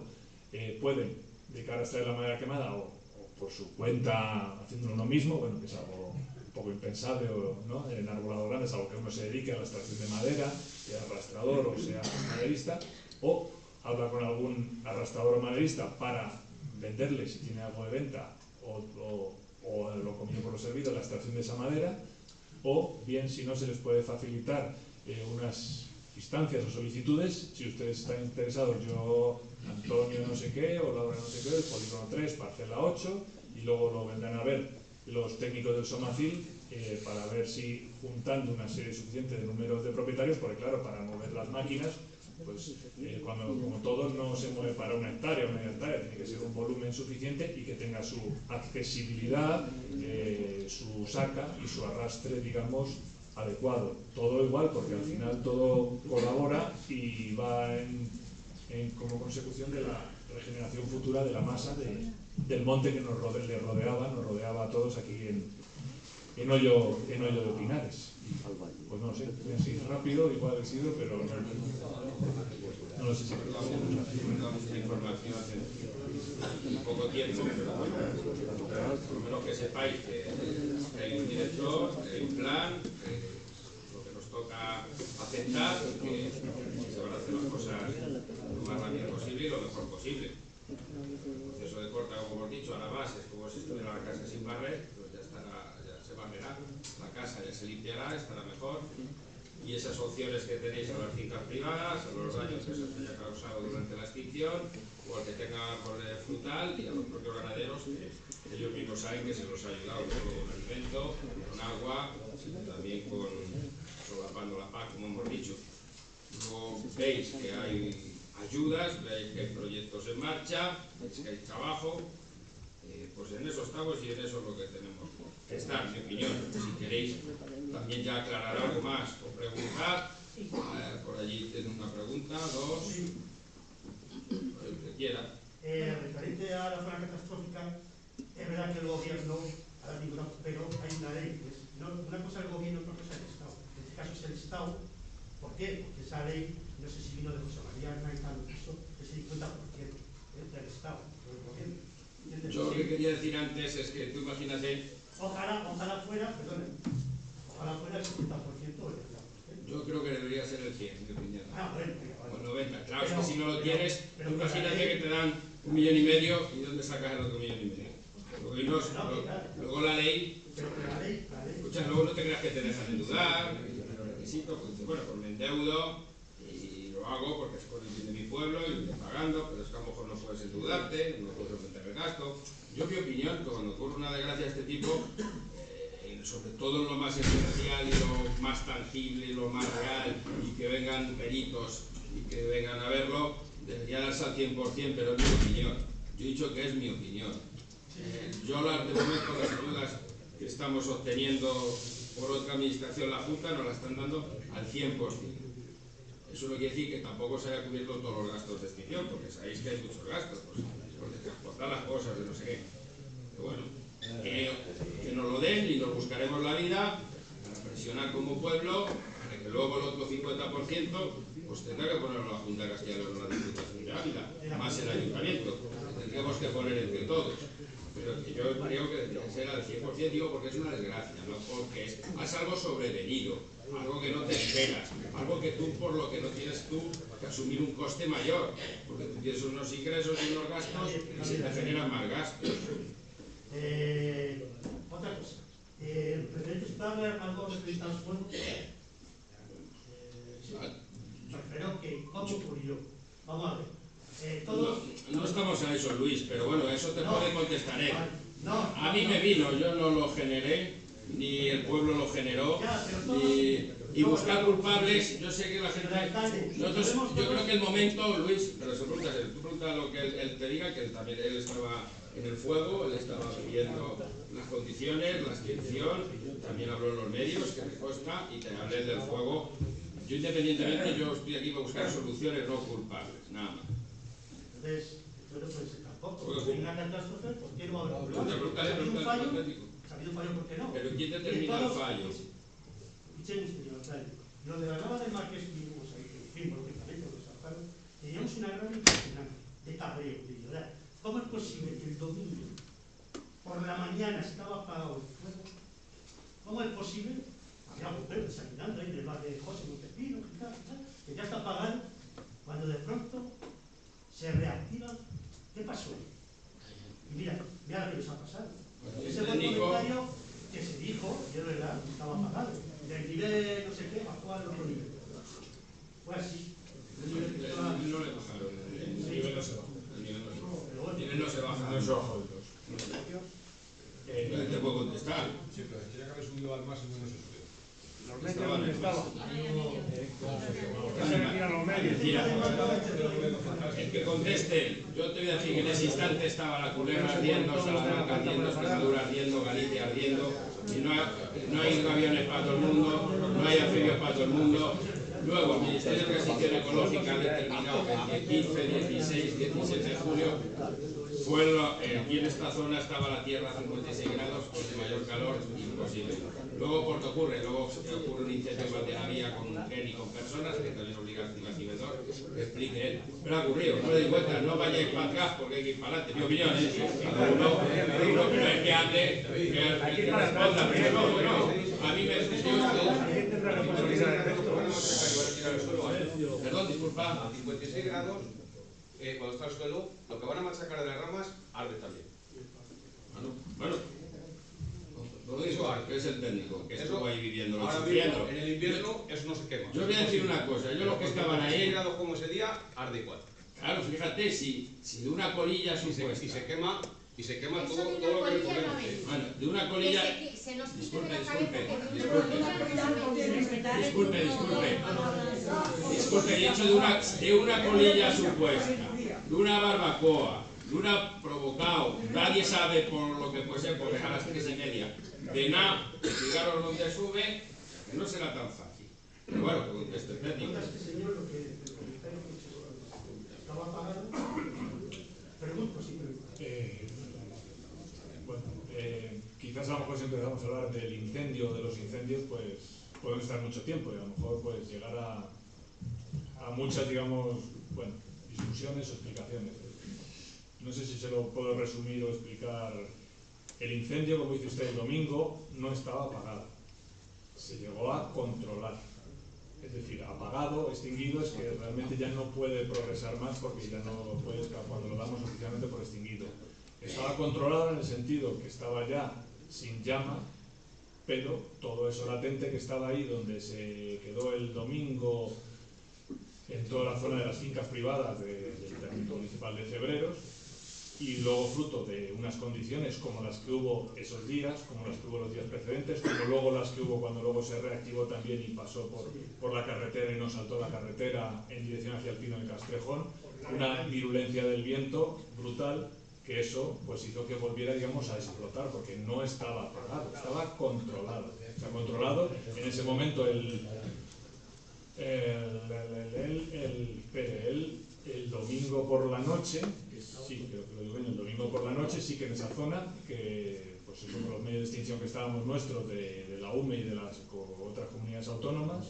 pueden, de cara a extraer la madera quemada o por su cuenta haciéndolo uno mismo, bueno, que es algo un poco impensable, ¿no? En arbolado grande es algo que uno se dedique a la extracción de madera, sea arrastrador o sea maderista, o habla con algún arrastrador o maderista para venderle, si tiene algo de venta, o lo comido por lo servido, la extracción de esa madera, o bien, si no, se les puede facilitar unas instancias o solicitudes. Si ustedes están interesados, yo, Antonio no sé qué, o Laura no sé qué, el polígono 3, parcela 8, y luego lo vendrán a ver los técnicos del Somacil para ver si, juntando una serie suficiente de números de propietarios, porque claro, para mover las máquinas, pues como todo no se mueve para una hectárea o media hectárea, tiene que ser un volumen suficiente y que tenga su accesibilidad, su saca y su arrastre, digamos, adecuado. Todo igual, porque al final todo colabora y va como consecución de la regeneración futura de la masa del monte que nos rodeaba a todos aquí en Hoyo de Pinares. Pues no sé, así rápido, igual he sido, pero no lo sé si mucha información en poco tiempo, pero por lo menos que sepáis que hay un director, que hay un plan, lo que nos toca aceptar, que se van a hacer las cosas lo más rápido posible y lo mejor posible. El proceso de corta, como hemos dicho, ahora más es como si estuviera la casa sin barrer, pues ya se barrerá, la casa ya se limpiará, estará mejor. Y esas opciones que tenéis a las fincas privadas, a los daños que se os haya causado durante la extinción, o al que tenga árbol frutal, y a los propios ganaderos, que ellos mismos saben que se los ha ayudado no solo con alimento, con agua, sino también solapando la PAC, como hemos dicho. Luego veis que hay ayudas, veis que hay proyectos en marcha, veis que hay trabajo, pues en eso estamos y en eso es lo que tenemos que estar, en mi opinión. Si queréis también ya aclarar algo más o preguntar, por allí tengo una pregunta, dos, el que quiera. Referente a la zona catastrófica, es verdad que el gobierno, ahora digo no, pero hay una ley, una cosa es el gobierno y otra cosa es el Estado. En este caso es el Estado. ¿Por qué? Porque esa ley, no sé si vino de José María Hernández, es el 50% del Estado, del gobierno. Yo lo que quería decir antes es que tú imagínate. Ojalá fuera, perdón, ojalá fuera el 50% o el 30%. Yo creo que debería ser el 100, en mi opinión. Bueno, o el 90. Claro, es que si no lo tienes, tú imagínate que te dan 1,5 millones y ¿de dónde sacas el otro 1,5 millones? Lo que luego la ley, escucha, luego no te creas que te dejan de dudar, los requisitos, pues dices, bueno, pues me endeudo y lo hago porque es por el bien de mi pueblo y lo estoy pagando, pero es que a lo mejor no puedes endeudarte, no puedes aumentar el gasto. Yo, mi opinión, que cuando ocurre una desgracia de este tipo, sobre todo en lo más esencial y lo más tangible y lo más real, y que vengan peritos y que vengan a verlo, debería darse al 100%, pero es mi opinión. Yo he dicho que es mi opinión. Yo de momento las ayudas que estamos obteniendo por otra administración, la Junta, nos la están dando al 100%. Eso no quiere decir que tampoco se haya cubierto todos los gastos de extinción, porque sabéis que hay muchos gastos, pues, de transportar las cosas, de no sé qué. Pero bueno, que nos lo den y nos buscaremos la vida para presionar como pueblo, para que luego el otro 50% pues tendrá que ponerlo la Junta de Castilla y León, la Diputación de Ávila, más el Ayuntamiento. Tendríamos que poner entre todos. Pero que yo creo que debería ser al 100%, digo, porque es una desgracia, no porque es algo sobrevenido, algo que no te esperas, algo que tú, por lo que no tienes tú que asumir un coste mayor, porque tú tienes unos ingresos y unos gastos y se te generan más gastos. Otra cosa, ¿preferentes para algo respecto al fuego? Prefiero que, ¿cómo ocurrió? Vamos a ver. No estamos a eso, Luis, pero bueno, eso te puede contestar él. A mí me vino, yo no lo generé, ni el pueblo lo generó, y buscar culpables, yo sé que la gente... Nosotros, yo creo que el momento, Luis, pero se pregunta, tú preguntas lo que él te diga, que él estaba en el fuego, él estaba viviendo las condiciones, la extinción, también habló en los medios, que me consta, y te hablé del fuego. Yo independientemente, yo estoy aquí para buscar soluciones, no culpables, nada más. Entonces, no puede ser tampoco. Si hay una catástrofe, ¿por qué no habrá culpables? Si ha habido un fallo, ¿por qué no? Pero ¿quién determina el fallo? Escuchemos, señor alcalde. Lo de la Nava del Marqués que vivimos ahí, que fuimos lógicamente, los alfaros, teníamos una gran impresionante de cabreo, de llorar. ¿Cómo es posible que el domingo por la mañana estaba apagado el fuego? ¿Cómo es posible? Había bomberos desayunando ahí en el bar de José Montepino, que ya está apagado, cuando de pronto se reactiva. ¿Qué pasó? Y mira lo que les ha pasado. Ese buen comentario que se dijo, y es verdad, estaba apagado. Del nivel no sé qué bajó al otro nivel. Fue así. El nivel que estaba... No le bajaron, el nivel no se bajó. El nivel no se baja. No se bajó de dos. Te puedo contestar. Sí, pero se tenía que haber subido al máximo y no se subió. Los medios donde estaban. El que conteste, yo te voy a decir que en ese instante estaba la Culebra ardiendo, Salamanca ardiendo, Extremadura ardiendo, Galicia ardiendo, y no hay aviones para todo el mundo, no hay anfibios para todo el mundo. Luego, el Ministerio de Transición Ecológica ha determinado que el 15, 16, 17 de julio aquí en esta zona estaba la tierra a 56 grados, con mayor calor, imposible. Luego, ¿por qué ocurre? Luego ocurre un incendio en Valdelavía con un tren y con personas, que también obliga al cibercidor, que explique él. Pero ha ocurrido, no le di cuenta, no vayáis para atrás porque hay que ir para adelante. Mi opinión es cada uno, que no es que hable, que responda, pero no. A mí me Perdón, disculpa. A 56 grados, cuando está el suelo, lo que van a machacar de las ramas arde también. Bueno, lo digo, que es el técnico, que estuvo ahí viviendo, ahora sufriendo. En el invierno eso no se quema. Yo voy a decir una cosa, yo los que estaban ahí... 56 grados como ese día, arde igual. Claro, fíjate, si de una colilla supuesta... Y se quema eso todo de lo una que le colilla no ponemos. es. Bueno, de una colilla... Que se nos quite de la cabeza que de una colilla no es. Disculpe, he dicho de una colilla supuesta, de una barbacoa, de una provocado, nadie sabe por lo que puede ser, por dejar a las 3:30, de nada, fijaros dónde sube, que no será tan fácil. Pero bueno, que conteste el técnico. Este señor lo que estaba apagado, pregunto simplemente. Bueno, quizás a lo mejor si empezamos a hablar del incendio, de los incendios, pues podemos estar mucho tiempo y a lo mejor pues llegar a muchas, digamos, bueno, discusiones o explicaciones. No sé si se lo puedo resumir o explicar. El incendio, como dice usted, el domingo no estaba apagado. Se llegó a controlar. Es decir, apagado, extinguido, es que realmente ya no puede progresar más porque ya no puede estar cuando lo damos oficialmente por extinguido. Estaba controlado en el sentido que estaba ya sin llama, pero todo eso latente que estaba ahí donde se quedó el domingo en toda la zona de las fincas privadas del término municipal de Cebreros, y luego fruto de unas condiciones como las que hubo esos días, como las que hubo los días precedentes, como luego las que hubo cuando luego se reactivó también y pasó por la carretera y no saltó la carretera en dirección hacia el Pino de Castrejón, una virulencia del viento brutal, que eso pues hizo que volviera, digamos, a explotar, porque no estaba apagado, estaba controlado. O sea, controlado en ese momento el domingo por la noche, que sí, creo que lo digo bien, el domingo por la noche sí que en esa zona, que pues eso con los medios de extinción que estábamos nuestros de la UME y de las otras comunidades autónomas,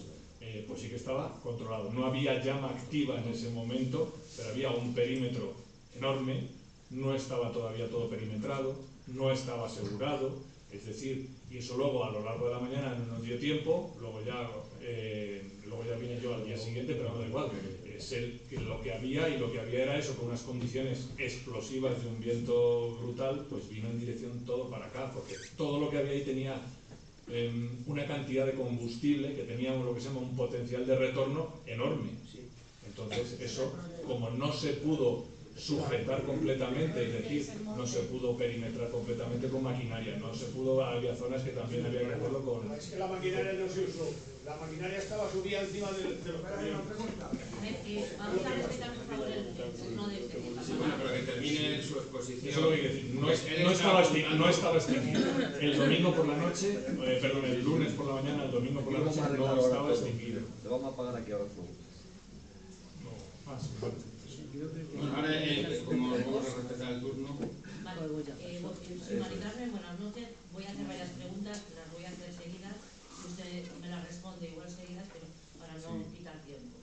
pues sí que estaba controlado. No había llama activa en ese momento, pero había un perímetro enorme, no estaba todavía todo perimetrado, no estaba asegurado, es decir, y eso luego a lo largo de la mañana no nos dio tiempo, luego ya vine yo al día siguiente, pero no da igual, que lo que había era eso, con unas condiciones explosivas de un viento brutal, pues vino en dirección todo para acá, porque todo lo que había ahí tenía una cantidad de combustible que tenía lo que se llama un potencial de retorno enorme. Entonces eso, como no se pudo sujetar completamente, es decir, no se pudo perimetrar completamente con maquinaria, no se pudo, había zonas que también había que hacerlo con... Es que la maquinaria no se usó, la maquinaria estaba subida encima de los camiones. Vamos a respetar, por favor, el turno de Sí, bueno, pero que termine su exposición. Eso es lo que quiero decir, no estaba extinguido. El domingo por la noche, perdón, el lunes por la mañana, el domingo por la noche no estaba extinguido. Lo vamos a apagar aquí ahora mismo. No, sí, vale. Bueno, ahora, como vamos a respetar el turno. Vale, soy Mari Carmen, buenas noches. Voy a hacer varias preguntas, las voy a hacer seguidas. Usted me las responde igual seguidas, pero para no quitar tiempo.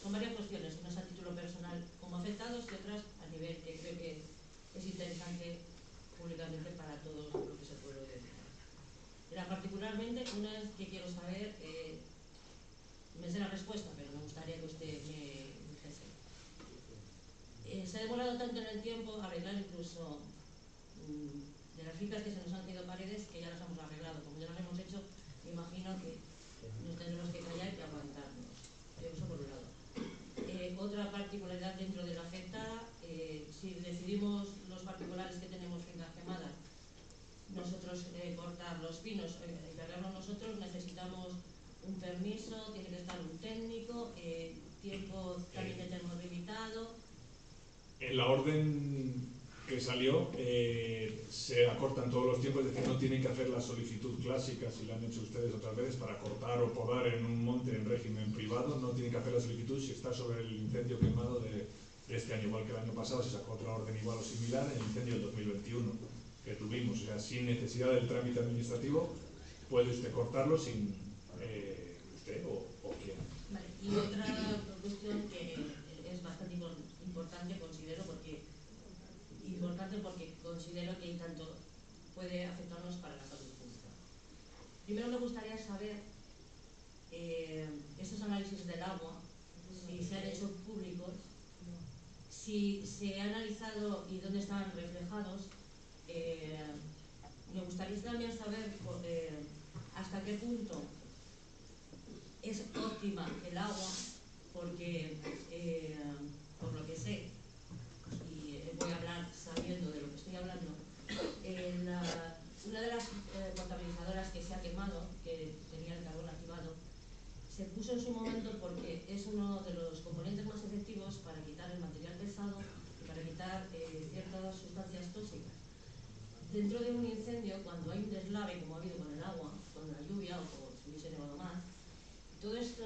Son varias cuestiones, unas a título personal como afectados y otras a nivel que creo que es interesante públicamente para todo lo que se puede decir. Particularmente, una es que quiero saber, me sé la respuesta, pero me gustaría que usted me dijese. Se ha demorado tanto en el tiempo arreglar incluso de las fincas que se nos han caído paredes, que ya las hemos arreglado. Como ya las hemos hecho, me imagino que nos tendremos que callar y que aguantarnos. Eso por un lado. Otra particularidad dentro de la afectada, si decidimos los particulares que tenemos fincas quemadas, nosotros cortar los pinos y cargarlos nosotros, necesitamos un permiso, tiene que estar un técnico, tiempo también de termo limitado. En la orden que salió se acortan todos los tiempos, es decir, no tienen que hacer la solicitud clásica, si la han hecho ustedes otras veces, para cortar o podar en un monte en régimen privado, no tienen que hacer la solicitud si está sobre el incendio quemado de este año, igual que el año pasado se sacó otra orden igual o similar en el incendio del 2021 que tuvimos, o sea, sin necesidad del trámite administrativo puede usted cortarlo sin usted o quien. Vale. Y otra cuestión que es bastante importante, considero, porque considero que tanto puede afectarnos para la salud pública. Primero me gustaría saber estos análisis del agua, si se han hecho públicos, si se ha analizado y dónde estaban reflejados. Me gustaría también saber hasta qué punto es óptima el agua, porque por lo que sé, y voy a hablar sabiendo de lo que estoy hablando, una de las potabilizadoras que se ha quemado, que tenía el carbón activado, se puso en su momento porque es uno de los componentes más efectivos para quitar el material pesado y para quitar ciertas sustancias tóxicas. Dentro de un incendio, cuando hay un deslave, como ha habido con el agua, con la lluvia o como si hubiese nevado más, todo esto,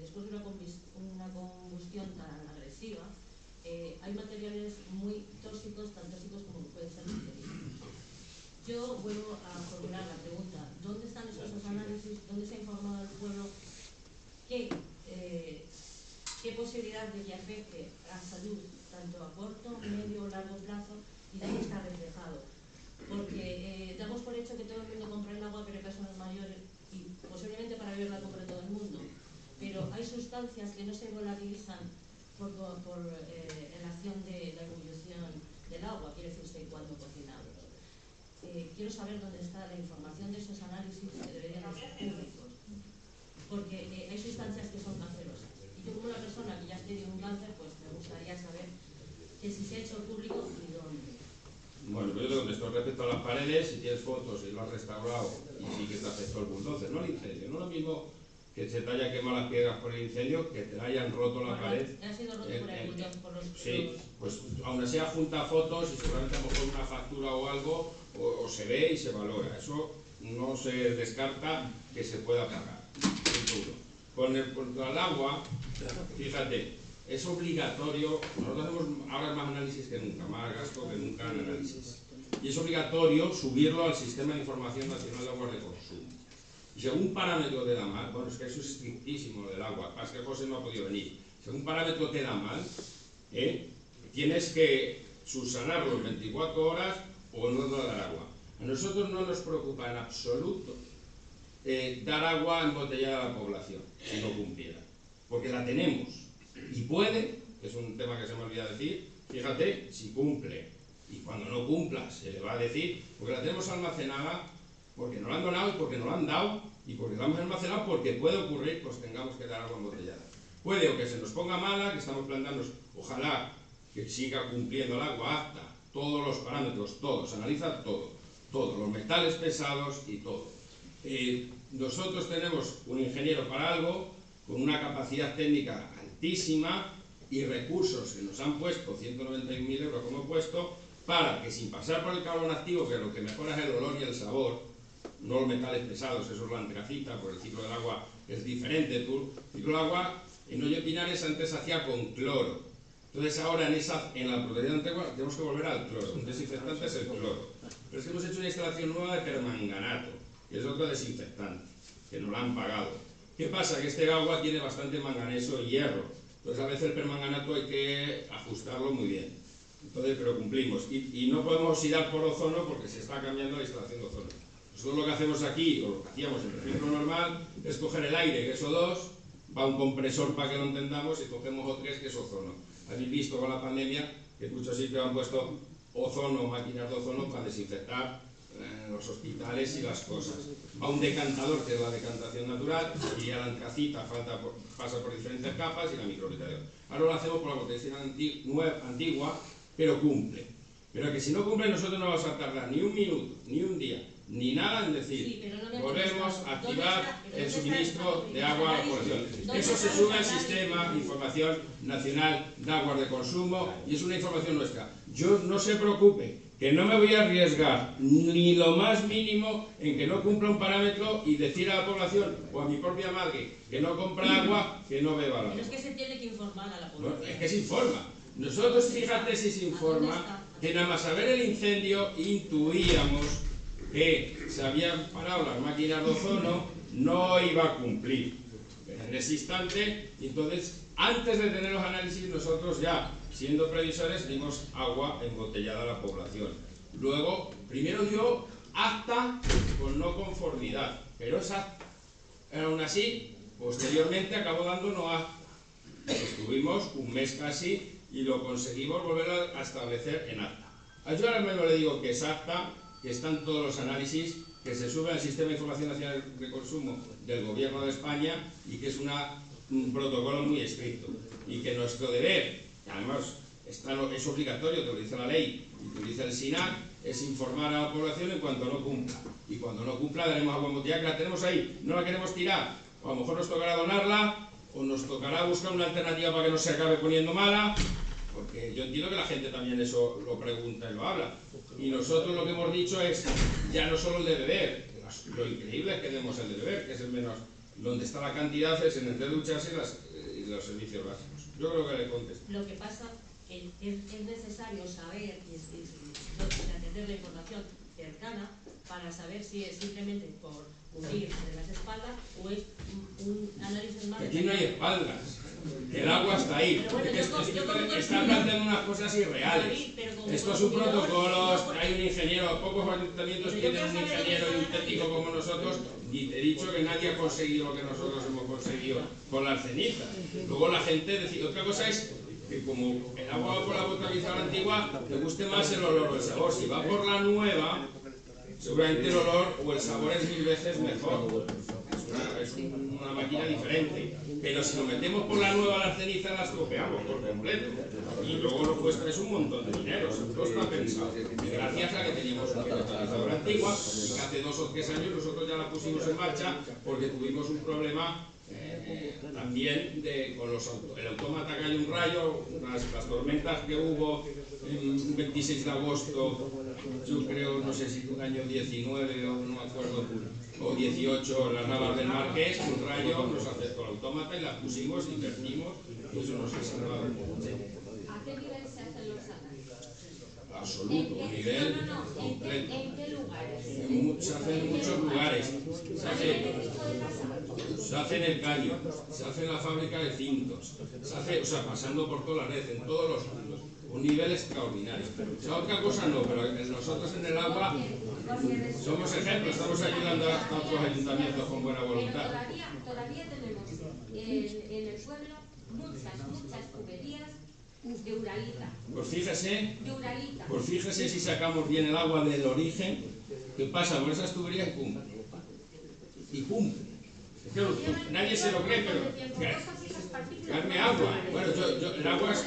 después de una combustión tan agresiva, hay materiales muy tóxicos, tan tóxicos como pueden ser los cerillos. Yo vuelvo a formular la pregunta, ¿dónde están esos análisis? ¿Dónde se ha informado al pueblo? ¿Qué posibilidad de que afecte a la salud, tanto a corto, medio o largo plazo, y dónde está reflejado? Porque damos por hecho que todo el mundo compra el agua, pero hay personas mayores, y posiblemente para beber la compra todo el mundo, pero hay sustancias que no se volatilizan por la acción de la ebullición del agua, quiere decirse cuando cocinamos. Quiero saber dónde está la información de esos análisis que deberían ser públicos, porque hay sustancias que son cancerosas. Y yo como una persona que ya tiene un cáncer, pues me gustaría saber que si se ha hecho público y dónde. Bueno, pues yo te contesto respecto a las paredes, si tienes fotos y lo has restaurado y sí que te afectó el bulldozer, no el incendio, no lo mismo que se te haya quemado las piedras por el incendio, que te hayan roto la pared. Ha sido roto por el bulldozer, por los... Sí, pues aún así junta fotos y seguramente a lo mejor una factura o algo, o se ve y se valora. Eso no se descarta que se pueda pagar. Con el agua, fíjate, es obligatorio, nosotros hacemos ahora más análisis que nunca, más gasto que nunca en análisis. Y es obligatorio subirlo al Sistema de Información Nacional de Aguas de Consumo. Y según un parámetro te da mal, bueno, es que eso es estrictísimo lo del agua, pasa que José no ha podido venir. Según un parámetro te da mal, tienes que subsanarlo en 24 horas o no dar agua. A nosotros no nos preocupa en absoluto dar agua embotellada a la población, si no cumpliera. Porque la tenemos. Y puede, que es un tema que se me olvida decir, fíjate, si cumple. Y cuando no cumpla, se le va a decir, porque la tenemos almacenada, porque nos la han donado y porque nos la han dado, y porque la hemos almacenado, porque puede ocurrir, pues tengamos que dar agua embotellada. Puede o que se nos ponga mala, que estamos planteándonos, ojalá que siga cumpliendo el agua apta, todos los parámetros, todos, analiza todo, todos, los metales pesados y todo. Nosotros tenemos un ingeniero para algo, con una capacidad técnica altísima y recursos que nos han puesto, 191.000 euros como he puesto, para que sin pasar por el carbón activo, que lo que mejora es el olor y el sabor, no los metales pesados, eso es la antracita, porque el ciclo del agua es diferente. El ciclo del agua en Hoyo Pinares antes se hacía con cloro. Entonces ahora en la protección antigua tenemos que volver al cloro. Un desinfectante es el cloro. Pero es que hemos hecho una instalación nueva de permanganato, que es otro desinfectante, que nos lo han pagado. ¿Qué pasa? Que este agua tiene bastante manganeso y hierro. Entonces a veces el permanganato hay que ajustarlo muy bien. Entonces, pero cumplimos. Y no podemos oxidar por ozono porque se está cambiando la instalación de ozono. Nosotros lo que hacemos aquí, o lo que hacíamos en el registro normal, es coger el aire, que es O2, va un compresor para que lo entendamos, y cogemos O3, que es ozono. Habéis visto con la pandemia que muchos sitios han puesto ozono, máquinas de ozono para desinfectar los hospitales y las cosas. Va un decantador, que es la decantación natural, y a la antracita pasa por diferentes capas y la microorganización. Ahora lo hacemos por la protección antigua, pero cumple. Pero que si no cumple, nosotros no vamos a tardar ni un minuto, ni un día, ni nada en decir, Sí, no volvemos a activar el suministro de agua a la población. Eso se sube al Sistema de Información Nacional de Aguas de Consumo y es una información nuestra. Yo no se preocupe, que no me voy a arriesgar ni lo más mínimo en que no cumpla un parámetro y decir a la población o a mi propia madre que no compra agua, que no beba agua. Pero es que se tiene que informar a la población. No, es que se informa. Nosotros, fíjate si se informa, que nada más saber el incendio intuíamos que se habían parado las máquinas de ozono, no iba a cumplir. Pero en ese instante, entonces, antes de tener los análisis, nosotros ya, siendo previsores, dimos agua embotellada a la población. Luego, primero dio acta con no conformidad, pero esa acta. Aún así, posteriormente acabó dando no acta. Estuvimos un mes casi y lo conseguimos volver a establecer en acta. Yo ahora mismo le digo que es acta, que están todos los análisis, que se suben al Sistema de Información Nacional de Consumo del Gobierno de España y que es un protocolo muy estricto. Y que nuestro deber, que además es obligatorio, te lo dice la ley y te lo dice el SINAC, es informar a la población en cuanto no cumpla. Y cuando no cumpla daremos agua embotellada, que la tenemos ahí, no la queremos tirar. O a lo mejor nos tocará donarla, o nos tocará buscar una alternativa para que no se acabe poniendo mala, porque yo entiendo que la gente también eso lo pregunta y lo habla. Y nosotros lo que hemos dicho es, ya no solo el de beber, lo increíble es que tenemos el de beber, que es el menos, donde está la cantidad es en el de ducharse y los servicios básicos. Yo creo que le contesto. Lo que pasa es que es necesario saber y atender la información cercana para saber si es simplemente por cubrir de las espaldas o es un análisis más... Aquí no hay espaldas, el agua está ahí. Bueno, está planteando unas cosas irreales. Esto es un protocolo, hay un ingeniero, pocos ayuntamientos tienen un ingeniero y un técnico como nosotros, y te he dicho que nadie ha conseguido lo que nosotros hemos conseguido con las cenizas. Luego la gente decide, otra cosa es que como el agua va por la potabilizadora antigua, te guste más el olor o el sabor. Si va por la nueva, seguramente el olor o el sabor es 1000 veces mejor. Es una máquina diferente. Pero si lo metemos por la nueva, las cenizas las tropeamos por completo. Y luego nos cuesta es un montón de dinero. Todo está pensado. Y gracias a que teníamos una potabilizadora antigua, y que hace 2 o 3 años nosotros ya la pusimos en marcha porque tuvimos un problema también con el autómata, cayó un rayo, las tormentas que hubo el 26 de agosto, yo creo, no sé si un año 19 o no me acuerdo, o 18, las Navas del Marqués, un rayo nos afectó el autómata y las pusimos, invertimos y eso nos ha salvado. ¿A qué nivel se hacen los análisis? Absoluto, un nivel completo. ¿En qué lugares? Se hace en muchos lugares. Se hace en el caño, se hace en la fábrica de cintos, se hace, o sea, pasando por toda la red, en todos los puntos. Un nivel extraordinario. O sea, otra cosa no, pero nosotros en el agua somos ejemplos, estamos ayudando a otros ayuntamientos con buena voluntad. Todavía tenemos en el pueblo muchas tuberías de Uralita. Pues fíjese si sacamos bien el agua del origen, ¿qué pasa con esas tuberías? Y pum. Es que nadie se lo cree, pero darme agua. Bueno, el agua es...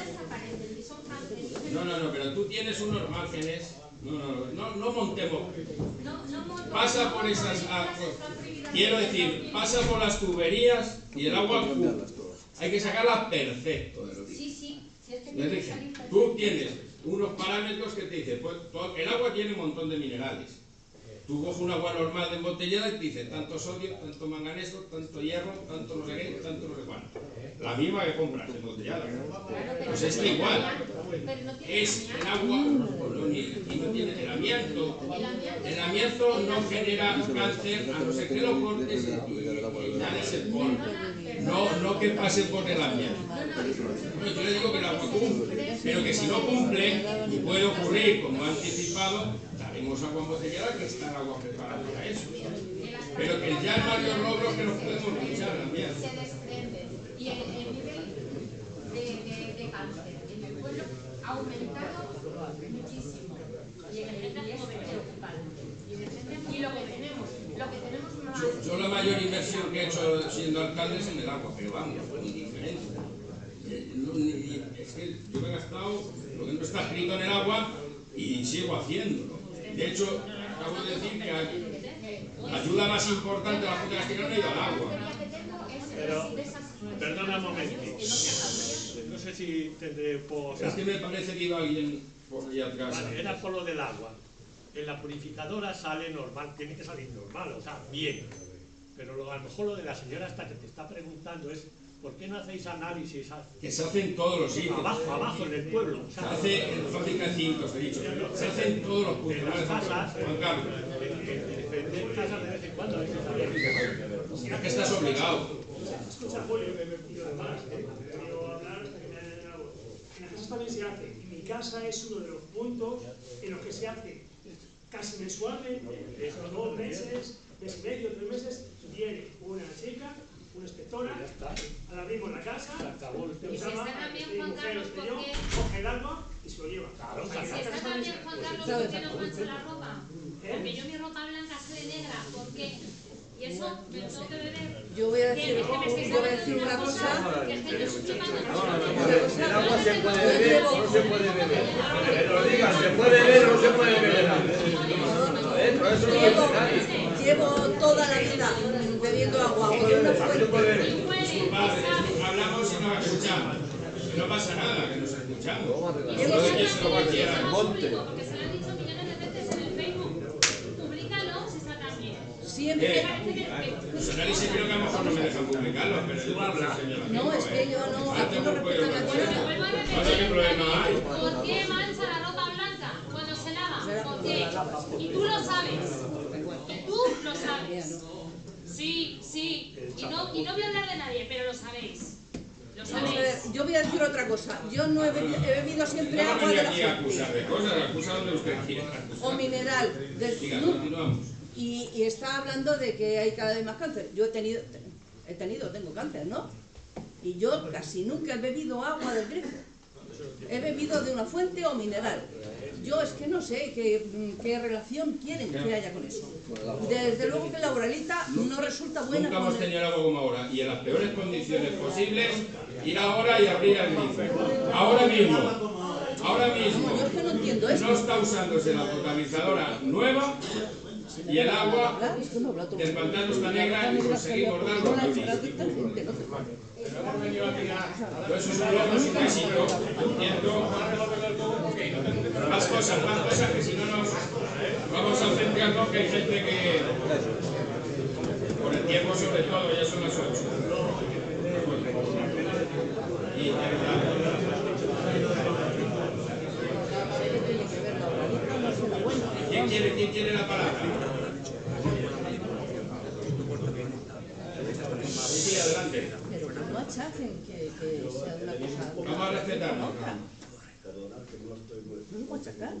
No, pero tú tienes unos márgenes. No montemos. Pasa por esas... Quiero decir, pasa por las tuberías y el agua... Hay que sacarla perfecto del origen. Sí. Tú tienes unos parámetros que te dicen, pues el agua tiene un montón de minerales. Tú coges un agua normal de embotellada y te dice tanto sodio, tanto manganeso, tanto hierro, tanto no sé qué, tanto no sé cuánto. La misma que compras embotellada. Pues es igual. Es el agua, y no tiene el amianto. El amianto no genera cáncer a no ser que lo cortes y añades el polvo. No que pase por el amianto. Bueno, yo le digo que el agua cumple, pero que si no cumple, y puede ocurrir como anticipado, daremos agua embotellada, que está el agua preparada para eso. Pero que ya hay varios logros que nos podemos luchar también. Se desprende. Y el nivel de cáncer en el pueblo ha aumentado muchísimo. Y es preocupante. Y lo que tenemos más... Yo la mayor inversión que he hecho siendo alcalde es en el agua, pero vamos, muy diferente. Es que yo me he gastado lo que no está escrito en el agua y sigo haciéndolo. De hecho, acabo de decir que la ayuda más importante de la Junta de Castilla no ha ido al agua. Pero, perdona un momentito. No sé si tendré por... Es que me parece que iba alguien por allá atrás. Vale, era por lo del agua. En la purificadora sale normal, tiene que salir normal, o sea, bien. Pero a lo mejor lo de la señora hasta que te está preguntando es ¿por qué no hacéis análisis? Que se hacen todos los sitios. Abajo en el pueblo. O sea, se hace en la fábrica de cintos, he dicho. Se hace en todos los puntos. En las casas, Juan Carlos. En casas de vez en cuando hay que saber. Es que estás obligado. Escucha, Julio, y lo demás, quiero hablar en la casa también se hace. Y mi casa es uno de los puntos en los que se hace casi mensualmente, 2 meses, mes y medio, 3 meses, viene una chica, una inspectora, la abrimos la casa, y si está también Juan Carlos, ¿por qué? Coge el agua y se lo lleva. Y si está también Juan Carlos, ¿por qué no mancho la ropa? Porque yo mi ropa blanca soy negra, ¿por qué? Y eso me lo tengo que beber. Yo voy a decir una cosa. El agua se puede beber o no se puede beber. Que lo digan, se puede beber o no se puede beber. Llevo toda la vida bebiendo agua. Hablamos y nos escuchamos. No pasa nada, que nos escuchamos. Porque se lo han dicho millones de veces en el Facebook. Publícalo si está tan bien. Siempre. Los análisis creo que a lo mejor no me dejan publicarlos, pero yo no los enseño. No, es que yo no. Aquí no respetan la cosa. ¿Qué problema hay? ¿Por qué mancha la ropa blanca cuando se lava? ¿Por qué? Y tú lo sabes. Y tú lo sabes. Sí. Y no voy a hablar de nadie, pero lo sabéis. Lo sabéis. A ver, yo voy a decir otra cosa. Yo no he bebido siempre agua de la fuente. Acusa donde usted quiera. O mineral. Continuamos. Y está hablando de que hay cada vez más cáncer. Yo tengo cáncer, ¿no? Y yo casi nunca he bebido agua del grifo. He bebido de una fuente o mineral. Yo es que no sé qué relación quieren que haya con eso. Desde luego que la oralita no resulta buena. Nunca hemos tenido agua como ahora, y en las peores condiciones posibles, ir ahora y abrir el grifo. Ahora mismo. Yo es que no entiendo esto. No está usándose la potabilizadora nueva y el agua del pantano está negra y conseguimos dar lo que dice. Hemos venido a tirar. Eso es un logro, es un éxito. Más cosas que si no nos vamos a centrarnos, que hay gente que por el tiempo sobre todo, ya son las 8. ¿Quién quiere la palabra? Sí, adelante. Pero que no achacen que sea una cosa... Vamos a respetarnos. Perdonad que no estoy muy... ¿No puedo achacar?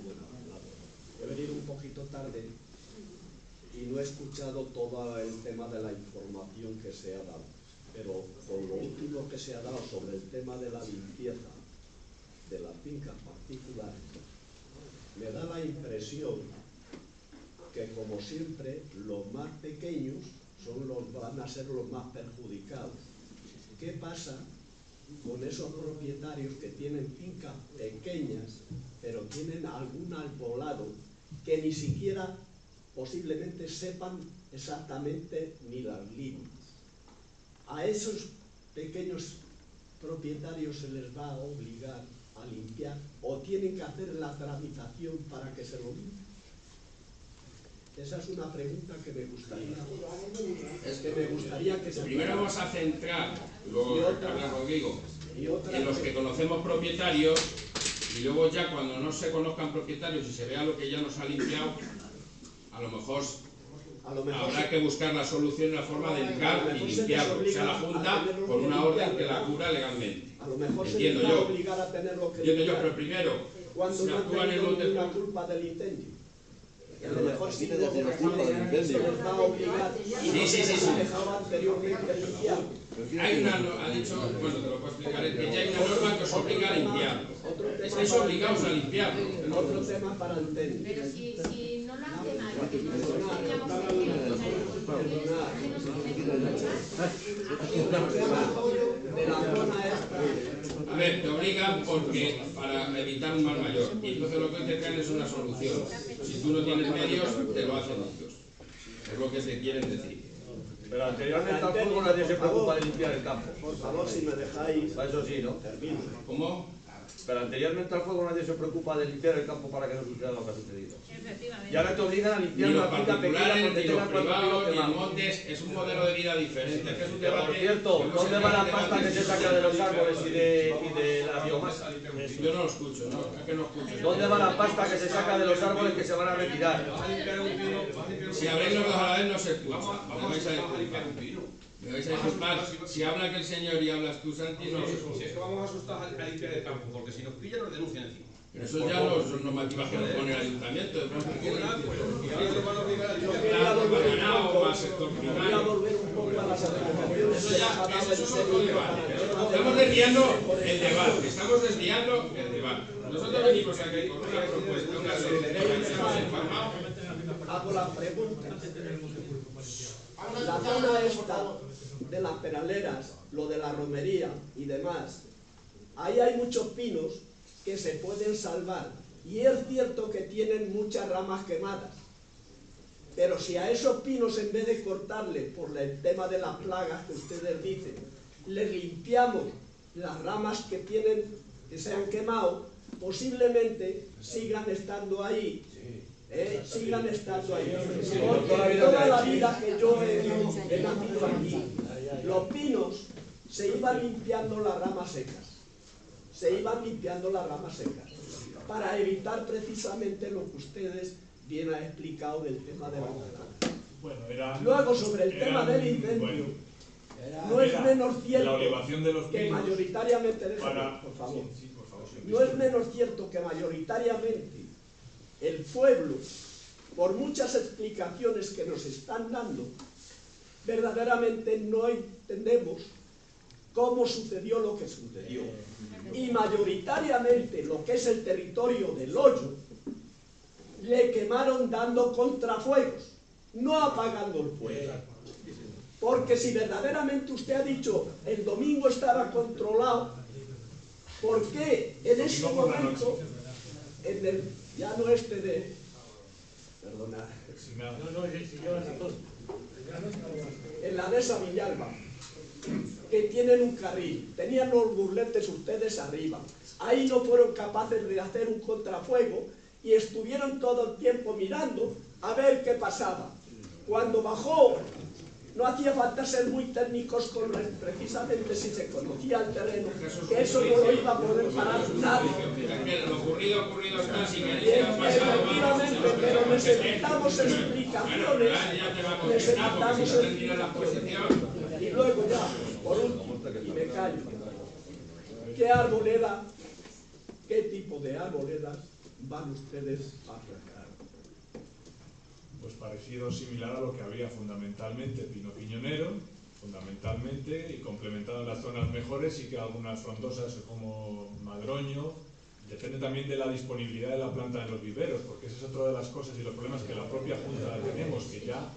He venido un poquito tarde y no he escuchado todo el tema de la información que se ha dado. Pero con lo último que se ha dado sobre el tema de la limpieza de las fincas particulares, me da la impresión que, como siempre, los más pequeños van a ser los más perjudicados. ¿Qué pasa con esos propietarios que tienen fincas pequeñas, pero tienen algún arbolado que ni siquiera posiblemente sepan exactamente ni las líneas? A esos pequeños propietarios se les va a obligar a limpiar o tienen que hacer la tramitación para que se lo limpien. Esa es una pregunta que me gustaría. Que se... Primero vamos a centrar, luego habla Rodrigo, en los que conocemos propietarios, y luego ya cuando no se conozcan propietarios y se vea lo que ya nos ha limpiado, a lo mejor habrá que buscar la solución en la forma de entrar y limpiarlo. O sea, la Junta por una orden que la cubra legalmente. A lo mejor entiendo se les va yo. a obligar a tener lo que Entiendo yo, pero primero, cuando no han tenido la culpa del incendio. A lo mejor si luego se les va a obligar y se dejaba anteriormente limpiar. Hay una, ha dicho, bueno, te lo puedo explicar, que ya hay una norma que os obliga a limpiarlo. Estáis obligados a limpiarlo. Otro tema para el técnico. Pero si no lo hace mal, a ver, te obligan porque para evitar un mal mayor. Y entonces lo que te traen es una solución. Si tú no tienes medios, te lo hacen ellos. Es lo que te quieren decir. Pero anteriormente al fuego nadie se preocupa de limpiar el campo. Por favor, si me dejáis... Para eso sí, ¿no? Termino. ¿Cómo? Pero anteriormente al fuego nadie se preocupa de limpiar el campo para que no suceda lo que ha sucedido. Efectivamente. Y ahora te obligan a limpiar Ni los una finca pequeña particulares, porque ni los tenga 4 privados, kilos ni de en más. montes, es un modelo de vida diferente. Es un debate. Por cierto, ¿dónde va la pasta que se saca de los árboles y de la biomasa? Yo no lo escucho, ¿no? Es que no escucho. ¿Dónde va la pasta que se saca de los árboles que se van a retirar? Si habléis los dos a la vez no se escucha. Me vais a disculpar. Me vais a disculpar. Si habla aquel señor y hablas tú, Santi, no se escucha. Si es que vamos asustados a limpiar el campo, porque si nos pillan nos denuncian encima. Pero eso ya son normativas que nos pone el ayuntamiento. De pronto Yo quería volver un poco a las asociaciones. Eso es otro debate. Estamos desviando el debate. Estamos desviando el debate. Nosotros venimos aquí con una propuesta, una solución, y hemos informado. Hago la pregunta. La zona esta de las peraleras, lo de la romería y demás, ahí hay muchos pinos que se pueden salvar. Y es cierto que tienen muchas ramas quemadas. Pero si a esos pinos, en vez de cortarles por el tema de las plagas que ustedes dicen, les limpiamos las ramas que se han quemado, posiblemente sigan estando ahí. Sigan estando ahí. Porque toda la vida que yo he nacido aquí, los pinos se iban limpiando las ramas secas. Se iban limpiando las ramas secas para evitar precisamente lo que ustedes bien han explicado del tema de la plaga. Luego, sobre el tema del incendio, no es menos cierto que mayoritariamente, por favor, no es menos cierto que mayoritariamente el pueblo, por muchas explicaciones que nos están dando, verdaderamente no entendemos cómo sucedió lo que sucedió. Y mayoritariamente lo que es el territorio del Hoyo, le quemaron dando contrafuegos, no apagando el fuego. Porque si verdaderamente usted ha dicho el domingo estaba controlado, ¿por qué en ese momento, en el llano este de... Perdona. En la de Villalba, que tienen un carril, tenían los burletes ustedes arriba, ahí no fueron capaces de hacer un contrafuego y estuvieron todo el tiempo mirando a ver qué pasaba. Cuando bajó, no hacía falta ser muy técnicos con precisamente si se conocía el terreno, que eso no lo iba a poder parar nadie. Lo ocurrido está, si Efectivamente, pero necesitamos explicaciones, y luego ya, por último, y me callo, ¿qué arboleda, qué tipo de arboledas van ustedes a arrancar? Pues parecido, similar a lo que había, fundamentalmente pino piñonero, fundamentalmente, y complementado en las zonas mejores, y que algunas frondosas como madroño. Depende también de la disponibilidad de la planta en los viveros, porque esa es otra de las cosas y los problemas que la propia Junta tenemos, que ya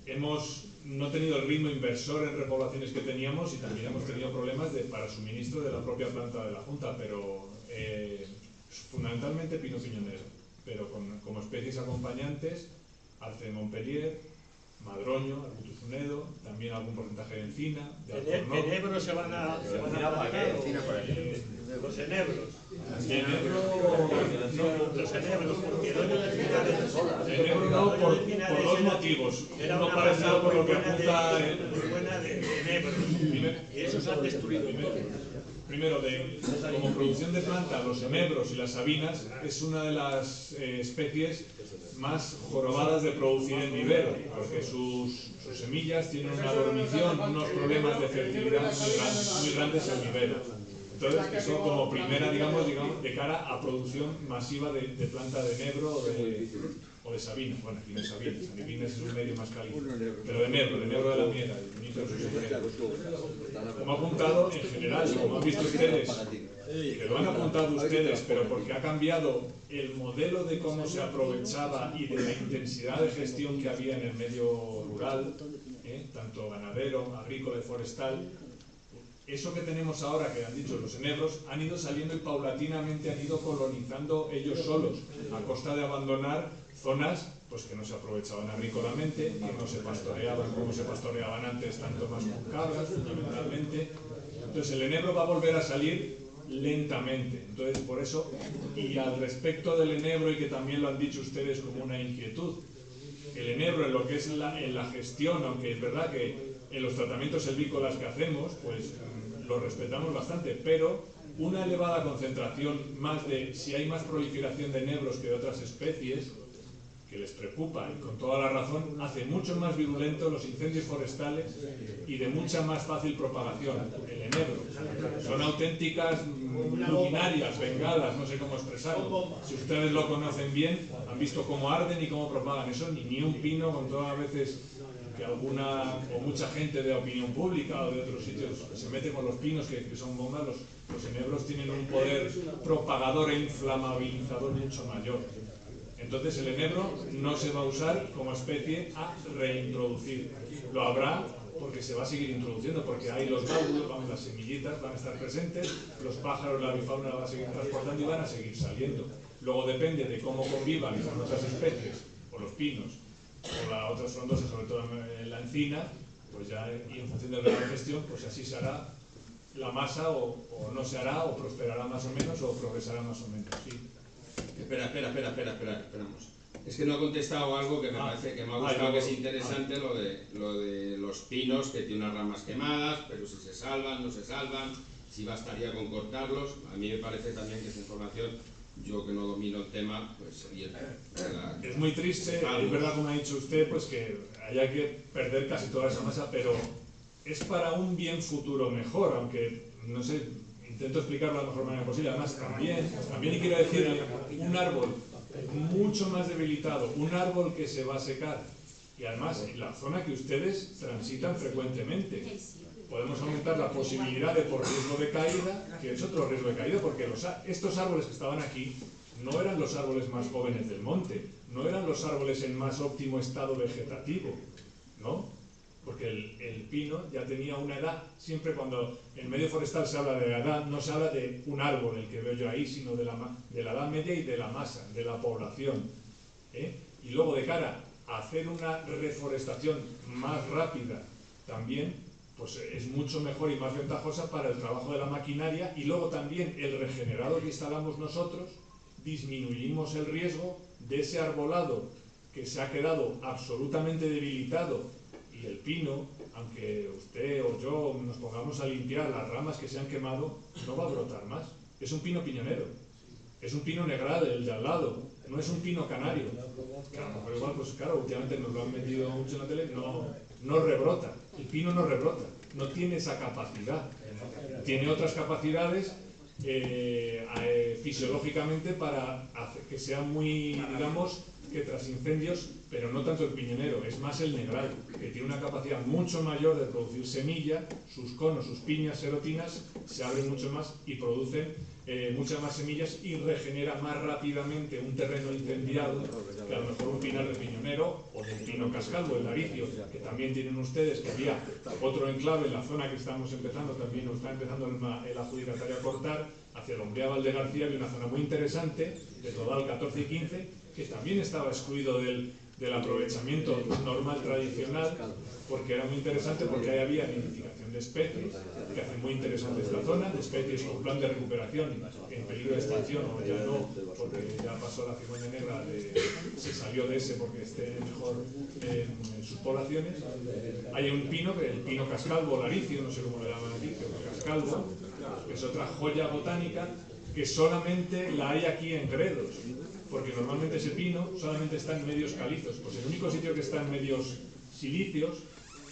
hemos no tenido el ritmo inversor en repoblaciones que teníamos, y también hemos tenido problemas para suministro de la propia planta de la Junta, pero fundamentalmente pino piñonero, pero como especies acompañantes, arce de Montpellier, madroño, arbutus funedo, también algún porcentaje de encina, de alcornoque. ¿Enebros se van a los enebros? Los enebros, porque el hoyo del Pinar es... Enebro no, por dos motivos. Uno parecido por lo que apunta... Muy buena de enebros, y esos han destruido. Primero, como producción de planta, los enebros y las sabinas es una de las especies más jorobadas de producir en vivero, porque sus semillas tienen una dormición, unos problemas de fertilidad muy grandes en vivero. Entonces, eso como primera, digamos, de cara a producción masiva de planta de enebro o de sabina. Bueno, aquí no es sabina, sabina es un medio más cálido, pero de enebro de la miera. Como ha apuntado en general, como han visto ustedes, que lo han apuntado ustedes, pero porque ha cambiado el modelo de cómo se aprovechaba y de la intensidad de gestión que había en el medio rural, tanto ganadero, agrícola y forestal. Eso que tenemos ahora, que han dicho los enebros, han ido saliendo y paulatinamente han ido colonizando ellos solos, a costa de abandonar zonas pues que no se aprovechaban agrícolamente, que no se pastoreaban como se pastoreaban antes, tanto más con cabras, fundamentalmente. Entonces el enebro va a volver a salir lentamente. Entonces por eso, y al respecto del enebro, y que también lo han dicho ustedes como una inquietud, el enebro en lo que es en la gestión, aunque es verdad que en los tratamientos silvícolas que hacemos, pues lo respetamos bastante, pero una elevada concentración más de, si hay más proliferación de enebros que de otras especies, que les preocupa, y con toda la razón, hace mucho más virulentos los incendios forestales y de mucha más fácil propagación. El enebro son auténticas luminarias, bengalas, no sé cómo expresarlo. Si ustedes lo conocen bien, han visto cómo arden y cómo propagan. Eso ni un pino, con todas las veces que alguna o mucha gente de opinión pública o de otros sitios se mete con los pinos que son bombas. Los enebros tienen un poder propagador e inflamabilizador mucho mayor. Entonces el enebro no se va a usar como especie a reintroducir. Lo habrá porque se va a seguir introduciendo, porque hay los válvulos, las semillitas van a estar presentes, los pájaros, la avifauna la va a seguir transportando y van a seguir saliendo. Luego depende de cómo convivan con otras especies, o los pinos, o las otras frondosas, sobre todo en la encina, pues ya, y en función del grado de gestión, pues así se hará la masa, o no se hará, o prosperará más o menos, o progresará más o menos, sí. Esperamos. Es que no ha contestado algo que me parece que me ha gustado, que es interesante, lo de los pinos, que tienen unas ramas quemadas, pero si se salvan, no se salvan, si bastaría con cortarlos. A mí me parece también que esa información, yo que no domino el tema, pues sería... Es muy triste, es verdad, como ha dicho usted, pues que haya que perder casi toda esa masa, pero es para un bien futuro mejor, aunque, no sé, intento explicarlo de la mejor manera posible. Además, también quiero decirle, un árbol mucho más debilitado, un árbol que se va a secar, Y además, en la zona que ustedes transitan frecuentemente. Podemos aumentar la posibilidad de por riesgo de caída, que es otro riesgo de caída, porque estos árboles que estaban aquí no eran los árboles más jóvenes del monte, no eran los árboles en más óptimo estado vegetativo, ¿no? Porque el pino ya tenía una edad. Siempre cuando en medio forestal se habla de la edad, no se habla de un árbol, el que veo yo ahí, sino de la edad media y de la masa, de la población, ¿eh? Y luego, de cara a hacer una reforestación más rápida también, pues es mucho mejor y más ventajosa para el trabajo de la maquinaria. Y luego también el regenerado que instalamos nosotros, disminuimos el riesgo de ese arbolado que se ha quedado absolutamente debilitado. Y el pino, aunque usted o yo nos pongamos a limpiar las ramas que se han quemado, no va a brotar más. Es un pino piñonero, es un pino negral, el de al lado, no es un pino canario. Claro, pero igual, pues claro, últimamente nos lo han metido mucho en la tele, no rebrota. El pino no rebrota, no tiene esa capacidad. Tiene otras capacidades fisiológicamente para hacer que sea muy, digamos, que tras incendios, pero no tanto el piñonero, es más el negral, que tiene una capacidad mucho mayor de producir semilla, sus conos, sus piñas serotinas se abren mucho más y producen muchas más semillas y regenera más rápidamente un terreno incendiado que a lo mejor un pinar de piñonero o del pino cascalvo, el laricio, que también tienen ustedes, que había otro enclave en la zona que estamos empezando, también nos está empezando el adjudicatario a cortar, hacia el Umbría Valdegarcía, había una zona muy interesante, de Todal 14 y 15, que también estaba excluido del aprovechamiento normal tradicional, porque era muy interesante, porque ahí había nidificación de especies, que hace muy interesante esta zona, de especies con plan de recuperación en peligro de extinción, o ya no, porque ya pasó la cigüeña negra, se salió de ese porque esté mejor en sus poblaciones. Hay un pino, el pino cascalvo, laricio, no sé cómo lo llaman aquí, pero cascalvo, que es otra joya botánica, que solamente la hay aquí en Gredos, porque normalmente ese pino solamente está en medios calizos. Pues el único sitio que está en medios silíceos,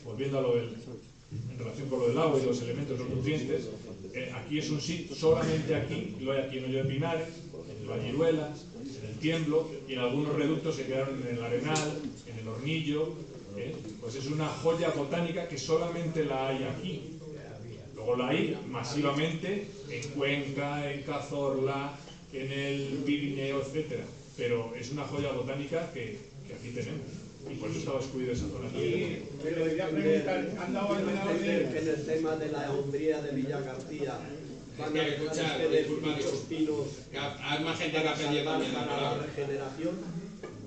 volviendo a en relación con lo del agua y los elementos, los nutrientes, aquí es un sitio, solamente aquí, lo hay aquí en Hoyo de Pinares, en el Valliruelas, en el Tiemblo, y en algunos reductos que quedaron en el Arenal, en el Hornillo, pues es una joya botánica que solamente la hay aquí. Luego la hay masivamente en Cuenca, en Cazorla, en el Pirineo, etcétera, pero es una joya botánica que aquí tenemos, y por eso estaba excluida esa zona. Pero quería preguntar, ¿han dado alguna orden que en el tema de la Umbría de Villa García van a dejar ustedes muchos pinos para la regeneración?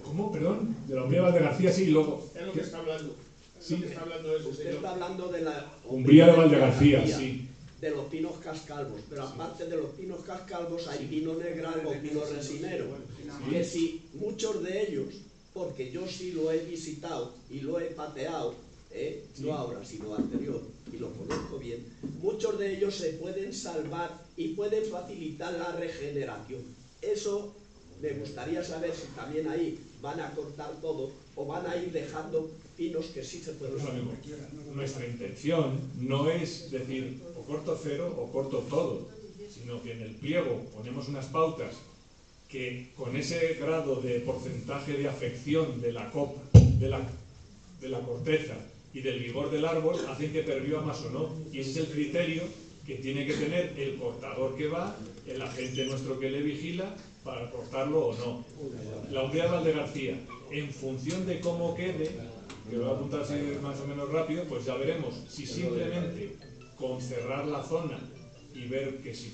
¿Cómo? Perdón, de la Umbría de Valdegarcía, sí, y luego... Es lo que está hablando. Sí. Está hablando de eso, Usted está hablando de la Umbría de Valdegarcía, sí. De los pinos cascalvos, pero aparte de los pinos cascalvos hay pino negral o pino resinero, que si muchos de ellos, porque yo sí lo he visitado y lo he pateado, no ahora sino anterior, y lo conozco bien, muchos de ellos se pueden salvar y pueden facilitar la regeneración. Eso me gustaría saber si también ahí van a cortar todo o van a ir dejando pinos que sí se pueden salvar. Nuestra intención no es decir o corto cero o corto todo, sino que en el pliego ponemos unas pautas que con ese grado de porcentaje de afección de la copa, de la corteza y del vigor del árbol hacen que perviva más o no, y ese es el criterio que tiene que tener el cortador que va, el agente nuestro que le vigila para cortarlo o no. La Umbría de Valdegarcía, en función de cómo quede, que lo voy a apuntar así más o menos rápido, pues ya veremos si simplemente con cerrar la zona y ver que si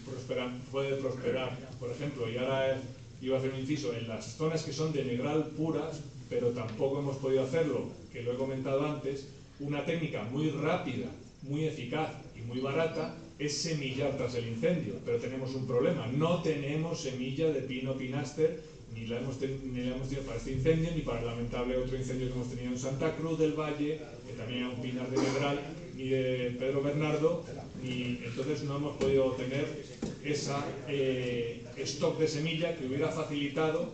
puede prosperar, por ejemplo, y ahora iba a hacer un inciso, en las zonas que son de negral puras, pero tampoco hemos podido hacerlo, que lo he comentado antes, una técnica muy rápida, muy eficaz y muy barata es semillar tras el incendio, pero tenemos un problema, no tenemos semilla de pino pinaster, ni la hemos tenido para este incendio, ni para el lamentable otro incendio que hemos tenido en Santa Cruz del Valle, que también era un pinar de negral, ni de Pedro Bernardo, ni entonces no hemos podido tener esa stock de semilla que hubiera facilitado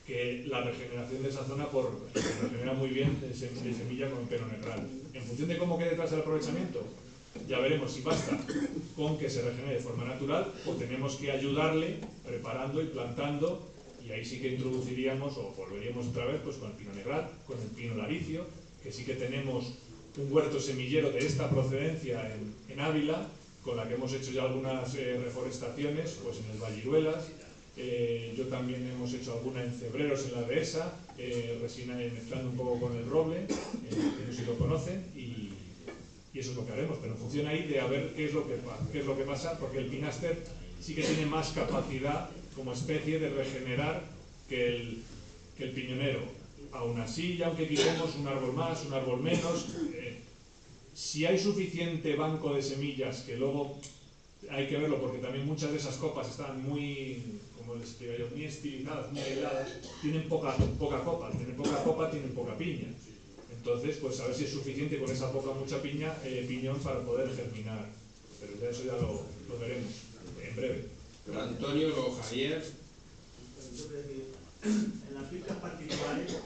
que la regeneración de esa zona regenera muy bien de semilla con pelo negral. En función de cómo quede tras el aprovechamiento, ya veremos si basta con que se regenere de forma natural o tenemos que ayudarle preparando y plantando y Y ahí sí que introduciríamos, o volveríamos otra vez, pues con el pino negral, con el pino laricio, que sí que tenemos un huerto semillero de esta procedencia en Ávila, con la que hemos hecho ya algunas reforestaciones, pues en el Valliruelas. Yo también hemos hecho alguna en Cebreros, en la dehesa, resina mezclando un poco con el roble, que no sé si lo conocen, y eso es lo que haremos, pero en función ahí de a ver qué es lo que pasa, porque el pinaster sí que tiene más capacidad como especie de regenerar que el piñonero. Aún así, ya aunque quitemos un árbol más, un árbol menos, si hay suficiente banco de semillas, que luego hay que verlo, porque también muchas de esas copas están muy, como les explico yo, muy estilizadas, muy aisladas, tienen poca copa, tienen poca piña. Entonces, pues a ver si es suficiente con esa piñón para poder germinar. Pero ya eso ya lo veremos en breve. Antonio, luego Javier. En las fincas particulares,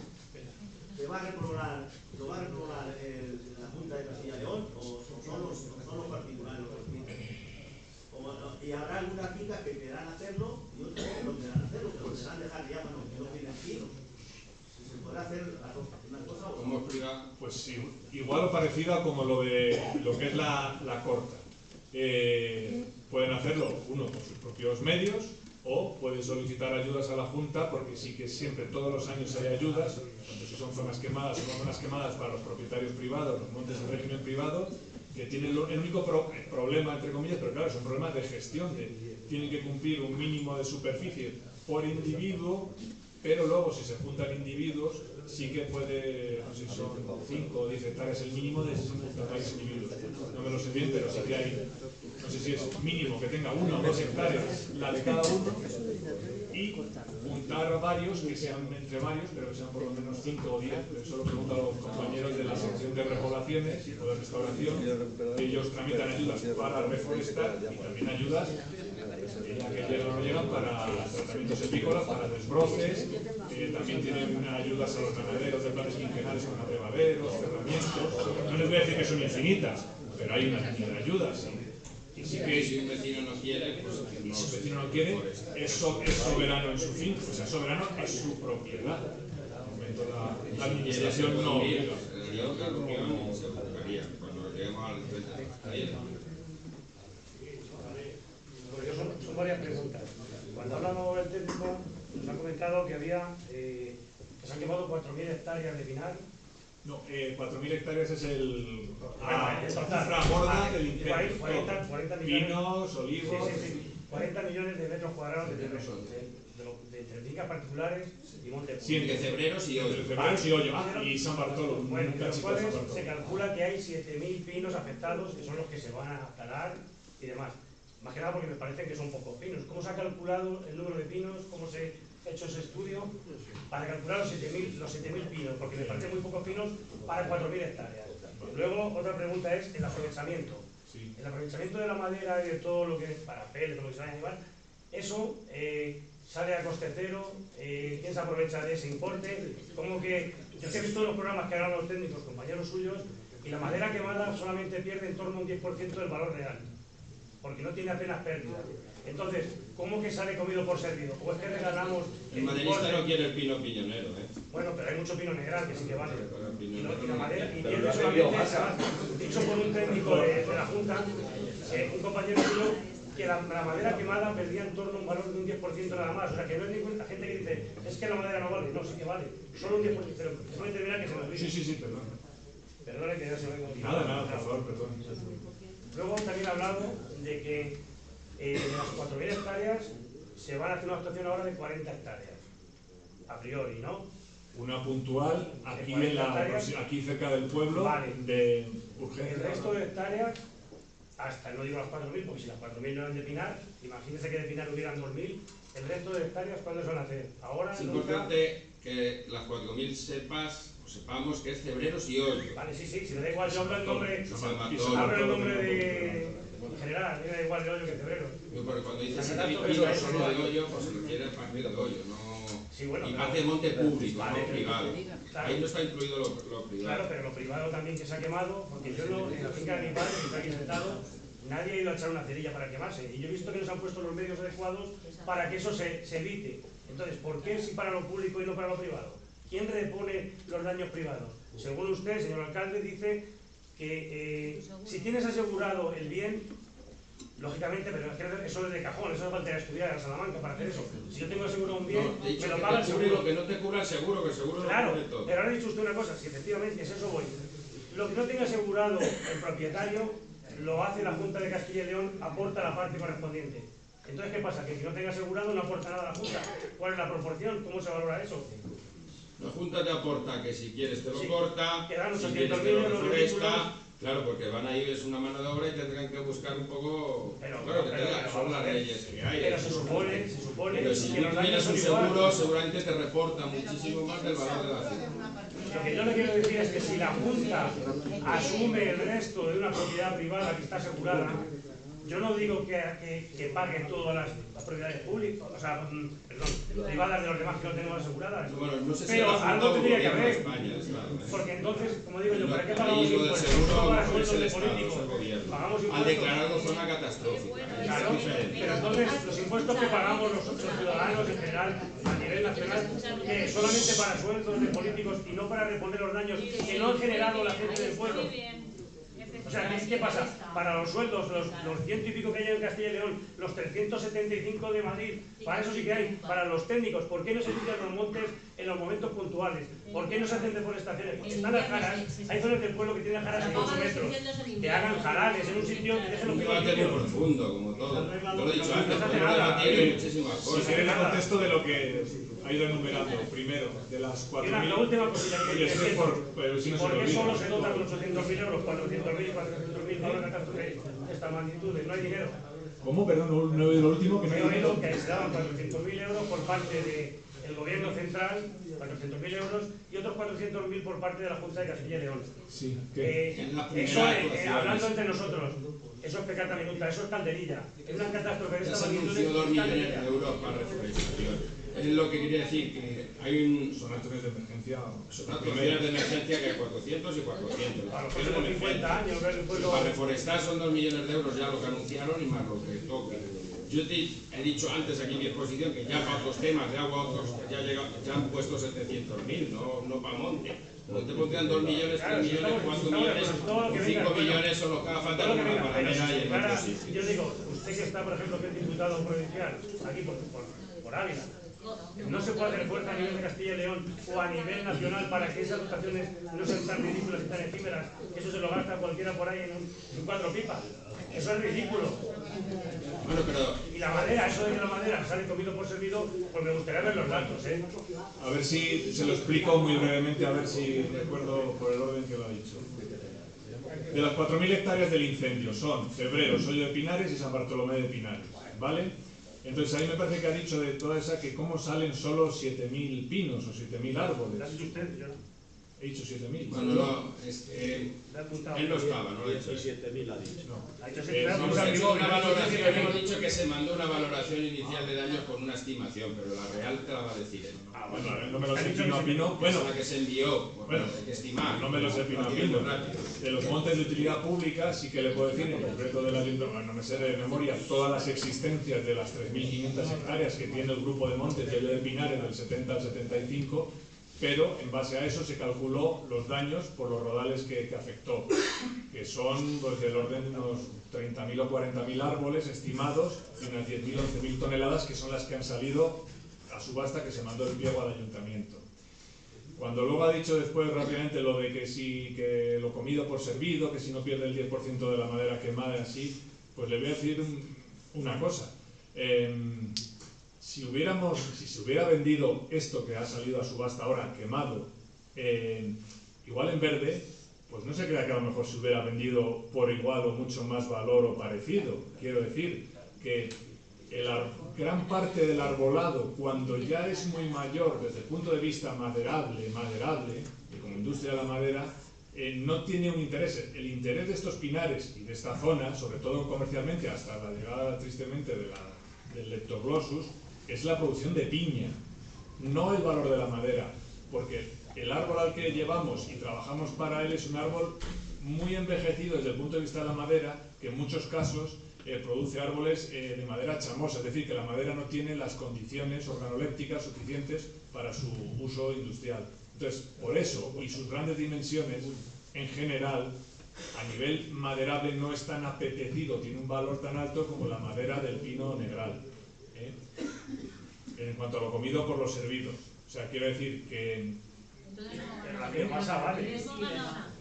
¿se va a reprobar la Junta de Castilla y León o son los particulares los que lo piden? Y habrá algunas fincas que querrán hacerlo y otras que no querrán hacerlo, que lo querrán dejar ya, bueno, que no tienen pinos. Si se podrá hacer una cosa o ¿Cómo explica? Pues sí, igual o parecido a como lo que es la corta. Pueden hacerlo uno con sus propios medios, o pueden solicitar ayudas a la Junta, porque sí que siempre, todos los años hay ayudas, tanto si son zonas quemadas o no zonas quemadas para los propietarios privados, los montes de régimen privado, que tienen el único problema, entre comillas, pero claro, es un problema de gestión, tienen que cumplir un mínimo de superficie por individuo, pero luego si se juntan individuos, sí que puede, no sé si son 5 o 10 hectáreas el mínimo de 60 individuos. No me lo sé bien, pero sí que hay, no sé si es mínimo que tenga 1 o 2 hectáreas la de cada uno, y juntar varios, que sean entre varios, pero que sean por lo menos 5 o 10. Eso lo preguntan los compañeros de la sección de repoblaciones o de restauración. Ellos tramitan ayudas para reforestar y también ayudas, ya que llegan o no llegan, para tratamientos epícolas, para desbroces. También tienen ayudas a los ganaderos de planes quinquenales con abrevaderos, cerramientos. No les voy a decir que son infinitas, pero hay una cantidad de ayudas. Y sí que si un vecino no quiere, pues no, si un vecino no quiere, es soberano en su finca, o sea, soberano es su propiedad. La administración no obliga. La reunión y se buscaría cuando lleguemos al frente. Son varias preguntas. Cuando hablamos del técnico, nos ha comentado que que se han quemado 4.000 hectáreas de pinar. No, 4.000 hectáreas es la cifra gorda del incendio. 40 millones. Pinos, olivos. Sí. 40 millones de metros cuadrados de fincas particulares y montes. Sí, entre Cebreros y Hoyo. Y San Bartolo. Bueno, de los cuales se calcula que hay 7.000 pinos afectados, que son los que se van a talar y demás. Más que nada porque me parece que son pocos pinos. ¿Cómo se ha calculado el número de pinos? ¿Cómo se ha hecho ese estudio para calcular los 7.000 pinos? Porque me parecen muy pocos pinos para 4.000 hectáreas. Luego, otra pregunta es el aprovechamiento. Sí. El aprovechamiento de la madera y de todo lo que es para peles, lo que se vaya a llevar, eso sale a coste cero. ¿Quién se aprovecha de ese importe? Como que yo he visto los programas que hagan los técnicos, compañeros suyos, y la madera quemada solamente pierde en torno a un 10% del valor real, porque no tiene apenas pérdida. Entonces, ¿cómo que sale comido por servido? ¿O es que regalamos el maderista no quiere el pino piñonero, Bueno, pero hay mucho pino negral que sí que vale. Y la madera, y pierde solamente, dicho por un técnico de la Junta, un compañero mío, que la madera quemada perdía en torno a un valor de un 10% nada más. O sea, que no es ninguna gente que dice, es que la madera no vale. No, sí que vale. Solo un 10%. Pero déjame terminar que se me olvide. Sí, perdón. Perdone que ya se me olvide. Nada, por favor, perdón. Luego también ha hablado de que de las 4.000 hectáreas se van a hacer una actuación ahora de 40 hectáreas, a priori, ¿no? Una puntual aquí cerca del pueblo, vale, de urgencia. El resto de hectáreas, hasta no digo las 4.000, porque si las 4.000 no eran de pinar, imagínense que de pinar hubieran 2.000, el resto de hectáreas, ¿cuándo se van a hacer? Ahora, es importante que las 4.000 sepamos que es Cebreros y Hoyo. Vale, sí, si me da igual, yo hablo el nombre de... En general, a mí me da igual de Hoyo que Cebreros. Pero cuando dices 7.000 pinos solo de Hoyo, pues se refiere al parque de Hoyo, no... Sí, bueno, y parte de monte público, vale, no privado. Claro. Ahí no está incluido lo privado. Claro, pero lo privado también que se ha quemado, porque yo en la finca de mi padre, que está aquí sentado, nadie ha ido a echar una cerilla para quemarse. Y yo he visto que nos han puesto los medios adecuados para que eso se evite. Entonces, ¿por qué si para lo público y no para lo privado? ¿Quién repone los daños privados? Según usted, señor alcalde, dice que si tienes asegurado el bien, lógicamente, pero es que eso es de cajón, eso no falta estudiar a Salamanca para hacer eso. Si yo tengo asegurado un bien, no, me lo paga el seguro. Lo que no te cubra el seguro, que el seguro claro, no cubre todo. Pero ahora ha dicho usted una cosa, si efectivamente es eso voy. Lo que no tenga asegurado el propietario, lo hace la Junta de Castilla y León, aporta la parte correspondiente. Entonces, ¿qué pasa? Que si no tenga asegurado no aporta nada a la Junta. ¿Cuál es la proporción? ¿Cómo se valora eso? La Junta te aporta que si quieres te lo Sí, corta, quedan si 800.000 quieres te lo euros reforesta. Claro, porque van a ir, es una mano de obra y tendrán que buscar un poco... Claro, que te da, son las leyes que hay. Pero se supone pero si que tú los daños tienes son un seguro, iguales. seguramente te reporta muchísimo más del valor de la finca. Lo que yo le quiero decir es que si la Junta asume el resto de una propiedad privada que está asegurada, yo no digo que pague todas las propiedades públicas, o sea, perdón, privadas de los demás que no tenemos aseguradas. Bueno, no sé si pero algo tendría que haber. España, porque entonces, como digo yo, ¿para qué ahí pagamos lo del impuestos? seguro No para es sueldos el de Estado, es políticos. el gobierno. Pagamos Al impuestos. declararlo zona catastrófica. Claro, pero entonces los impuestos que pagamos los ciudadanos en general a nivel nacional, que solamente para sueldos de políticos y no para reponer los daños que no han generado la gente del pueblo. O sea, ¿qué pasa? Para los sueldos, los ciento y pico que hay en Castilla y León, los 375 de Madrid, para eso sí que hay. Para los técnicos, ¿por qué no se limpian los montes en los momentos puntuales? ¿Por qué no se hacen deforestaciones? Porque están las jaras, hay zonas del pueblo que tienen jaras de 8 metros, que hagan jarales en un sitio que dejen Un los debate muy pinos. profundo, como todo. Yo lo he dicho antes, No se hace podemos nada. debatir muchísimas Si cosas. quieren el contexto de lo que ha ido enumerando, primero, de las 4.000... La última cosilla que Oye, eso es pero si no se ¿por lo qué olvida. solo se dota con 800.000 euros, 400.000, 400.000 para una catástrofe de esta magnitud? No hay dinero. ¿Cómo? Perdón, no he oído lo último. Que no He hay dinero. oído que se daban 400.000 euros por parte del gobierno central, 400.000 euros, y otros 400.000 por parte de la Junta de Castilla y León. Sí, Eso, hablando entre nosotros, eso es pecata minuta, eso es calderilla. Es una catástrofe de Ya esta se magnitud. anunció 2 millones calderilla. de euros para reforestación. Es lo que quería decir, que hay un... Son acciones de emergencia. Son actuaciones de emergencia que hay 400 y 400. Para los próximos 50 años, ver el Y pueblo... para reforestar son 2 millones de euros ya lo que anunciaron y más lo que toca. Yo he dicho antes aquí en mi exposición que ya para otros temas de agua, otros ya han puesto 700.000, no para monte. Cuando te pondrían 2 millones, 3 millones, 4 millones, 5 millones son los que haga falta con una paradera y en otros sitios. Yo digo, usted que está, por ejemplo, que es diputado provincial, aquí por Ávila, no se puede hacer fuerza a nivel de Castilla y León o a nivel nacional para que esas dotaciones no sean tan ridículas y tan efímeras, que eso se lo gasta cualquiera por ahí en 4 pipas. Eso es ridículo. Bueno, pero... Y la madera, eso de que la madera sale comido por servido, pues me gustaría ver los datos, ¿eh? A ver si se lo explico muy brevemente, a ver si recuerdo por el orden que lo ha dicho. De las 4.000 hectáreas del incendio son Febrero, Sollo de Pinares y San Bartolomé de Pinares, ¿vale? Entonces ahí me parece que ha dicho de toda esa que cómo salen solo 7.000 pinos o 7.000 árboles. ¿Lo ha dicho usted? Yo no. He dicho 7.000. Bueno, no, él no estaba, no lo he dicho. 7.000 ha dicho. No. Hemos hecho una valoración, hemos dicho que se mandó una valoración inicial de daños con una estimación, pero la real te la va a decir él. Ah, bueno, no me lo sé pino a pino. Bueno, la que se envió, bueno, hay que estimar. no me lo sé pino a pino. De los montes de utilidad pública sí que le puedo decir, en concreto del ayuntamiento, no me sé de memoria, todas las existencias de las 3.500 hectáreas que tiene el grupo de montes de Sollo de Pinares del 70 al 75, pero en base a eso se calculó los daños por los rodales que afectó, que son pues, del orden de unos 30.000 o 40.000 árboles estimados y unas 10.000 o 11.000 toneladas que son las que han salido a subasta que se mandó el pliego al ayuntamiento. Cuando luego ha dicho después rápidamente lo de que lo comido por servido, que si no pierde el 10% de la madera quemada y así, pues le voy a decir una cosa. Si se hubiera vendido esto que ha salido a subasta ahora quemado, igual en verde, pues no se crea que a lo mejor se hubiera vendido por igual o mucho más valor o parecido. Quiero decir que gran parte del arbolado, cuando ya es muy mayor desde el punto de vista maderable, y como industria de la madera, no tiene un interés. El interés de estos pinares y de esta zona, sobre todo comercialmente, hasta la llegada tristemente del Leptoglossus, es la producción de piña, no el valor de la madera, porque el árbol al que llevamos y trabajamos para él es un árbol muy envejecido desde el punto de vista de la madera, que en muchos casos produce árboles de madera chamosa, es decir, que la madera no tiene las condiciones organolépticas suficientes para su uso industrial. Entonces, por eso, y sus grandes dimensiones, en general, a nivel maderable no es tan apetecido, tiene un valor tan alto como la madera del pino negral, en cuanto a lo comido por los servidos. O sea, quiero decir que la biomasa vale.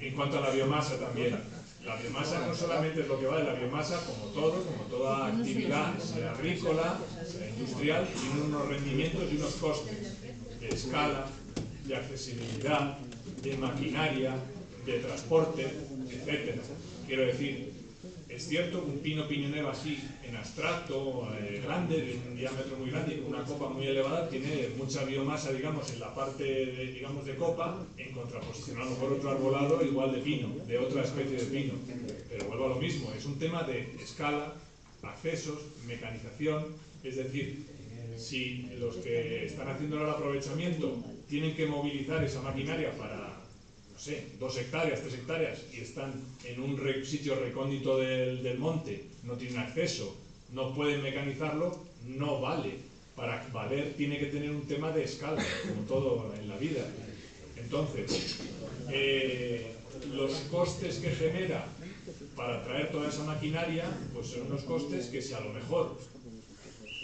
En cuanto a la biomasa también. La biomasa no solamente es lo que vale, la biomasa, como todo, como toda actividad, sea agrícola, sea industrial, tiene unos rendimientos y unos costes de escala, de accesibilidad, de maquinaria, de transporte, etc. Quiero decir, es cierto que un pino piñonero así, en abstracto, grande, de un diámetro muy grande y con una copa muy elevada, tiene mucha biomasa, digamos, en la parte de copa, en contraposición a lo mejor otro arbolado igual de pino, de otra especie de pino. Pero vuelvo a lo mismo, es un tema de escala, accesos, mecanización, es decir, si los que están haciendo el aprovechamiento tienen que movilizar esa maquinaria para, no sé, 2 hectáreas, 3 hectáreas, y están en un sitio recóndito del monte, no tienen acceso, no pueden mecanizarlo, no vale. Para valer tiene que tener un tema de escala, como todo en la vida. Entonces, los costes que genera para traer toda esa maquinaria, pues son unos costes que si a lo mejor,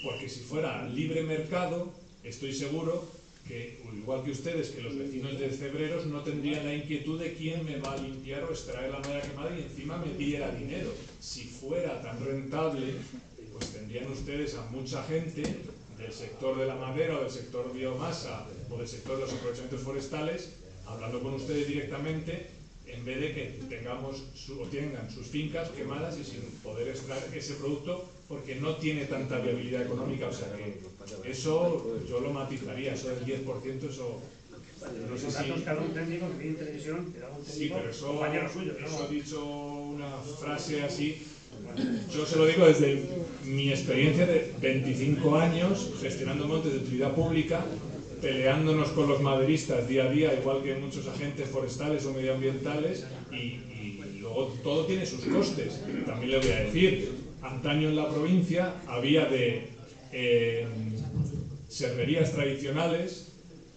porque si fuera libre mercado, estoy seguro que, igual que ustedes, que los vecinos de Cebreros no tendrían la inquietud de quién me va a limpiar o extraer la madera quemada y encima me diera dinero. Si fuera tan rentable, pues tendrían ustedes a mucha gente del sector de la madera o del sector biomasa o del sector de los aprovechamientos forestales hablando con ustedes directamente, en vez de que tengamos tengan sus fincas quemadas y sin poder extraer ese producto porque no tiene tanta viabilidad económica. O sea que eso yo lo matizaría, eso del 10%, eso no sé si... Cada un técnico que viene en televisión, que da un técnico, sí, pero eso, compañero suyo. Eso ha dicho una frase así. Yo se lo digo desde mi experiencia de 25 años gestionando montes de utilidad pública, peleándonos con los maderistas día a día, igual que muchos agentes forestales o medioambientales, y luego todo tiene sus costes. También le voy a decir, antaño en la provincia había de serrerías tradicionales,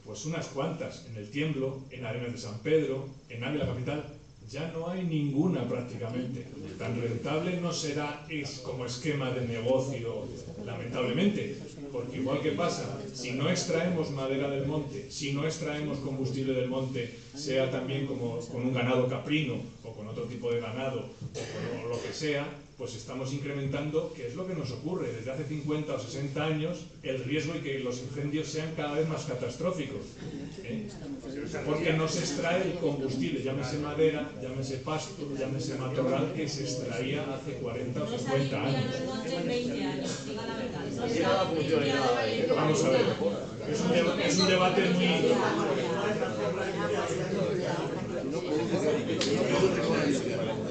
pues unas cuantas, en El Tiemblo, en Arenas de San Pedro, en Ávila capital. Ya no hay ninguna prácticamente. Tan rentable no será como esquema de negocio, lamentablemente, porque igual que pasa, si no extraemos madera del monte, si no extraemos combustible del monte, sea también como con un ganado caprino o con otro tipo de ganado o con lo que sea, pues estamos incrementando, que es lo que nos ocurre desde hace 50 o 60 años, el riesgo y que los incendios sean cada vez más catastróficos. Porque no se extrae el combustible, llámese madera, llámese pasto, llámese matorral, que se extraía hace 40 o 50 años. Vamos a ver, es un debate muy...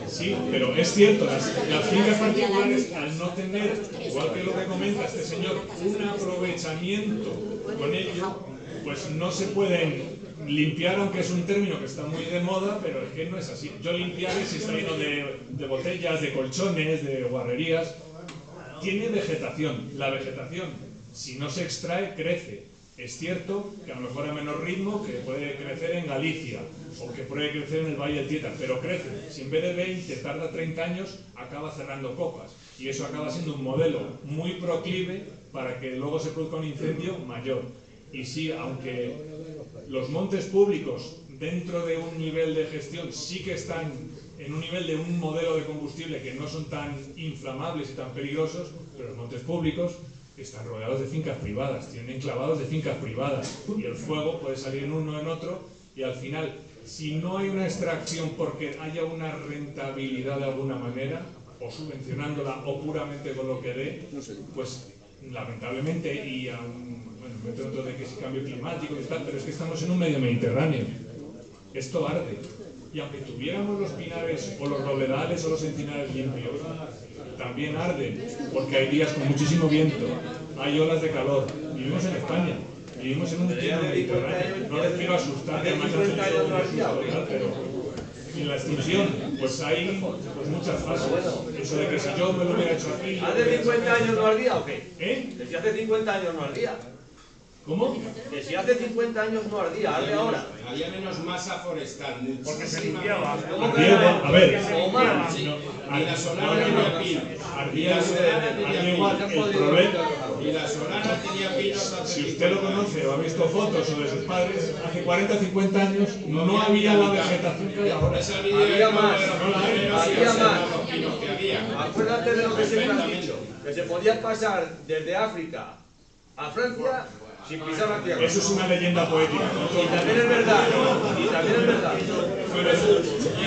Sí, pero es cierto, las fincas particulares, al no tener, igual que lo que comenta este señor, un aprovechamiento con ello, pues no se pueden limpiar, aunque es un término que está muy de moda, pero es que no es así. Yo limpiar si está lleno de botellas, de colchones, de guarrerías. Tiene vegetación. La vegetación, si no se extrae, crece. Es cierto que a lo mejor a menor ritmo, que puede crecer en Galicia o que puede crecer en el Valle del Tietar, pero crece. Si en vez de 20 tarda 30 años, acaba cerrando copas. Y eso acaba siendo un modelo muy proclive para que luego se produzca un incendio mayor. Y sí, aunque los montes públicos, dentro de un nivel de gestión, sí que están en un nivel de un modelo de combustible que no son tan inflamables y tan peligrosos, pero los montes públicos están rodeados de fincas privadas, tienen enclavados de fincas privadas, y el fuego puede salir en uno o en otro, y al final, si no hay una extracción porque haya una rentabilidad de alguna manera, o subvencionándola o puramente con lo que dé, pues lamentablemente, y bueno, me trato de que es cambio climático y tal, pero es que estamos en un medio mediterráneo, esto arde, y aunque tuviéramos los pinares o los robledales o los encinares limpios, también arden, porque hay días con muchísimo viento, hay olas de calor. Vivimos en España, vivimos en un clima mediterráneo. No les quiero asustar, además pero en la extinción pues hay muchas fases. Eso de que si yo me lo hubiera hecho aquí... ¿Hace 50 años no ardía o qué? ¿Eh? Que si hace 50 años no ardía. ¿Cómo? Que si hace 50 años no ardía, arde ahora. Había menos masa forestal, Porque se muchísima. limpiaba. A ver, O más. Y la solana tenía pinos. ardía igual. El problema... Y la solana tenía pinos hace Si usted lo conoce o ha visto fotos o de sus padres, hace 40 o 50 años no había la vegetación que hay ahora. Había más. Había más. Había. Acuérdate de lo que siempre has dicho, que se podía pasar desde África a Francia sin pisar la tierra. Eso es una leyenda poética. Y también es verdad. Y también es verdad.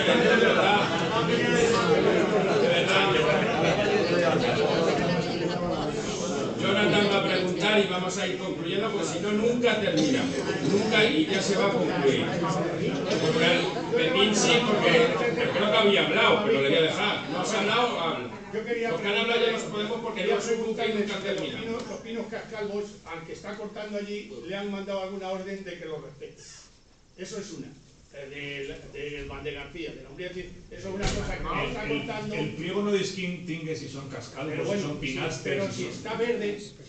También es verdad. Jonathan va a preguntar y vamos a ir concluyendo, pues si no, nunca terminamos. Nunca, y ya se va a concluir. Porque el Pepín sí, porque creo que había hablado, pero le voy a dejar. ¿No has hablado? Habla. Yo quería Los que han hablado ya los podemos porque yo soy nunca y nunca termina. Los pinos cascalvos, al que está cortando allí, le han mandado alguna orden de que lo respete. Eso es una. Del Van de García, de la Umbría, eso es una cosa que no está cortando. El pliego no distingue si son cascalvos o si son pinastres. Pero si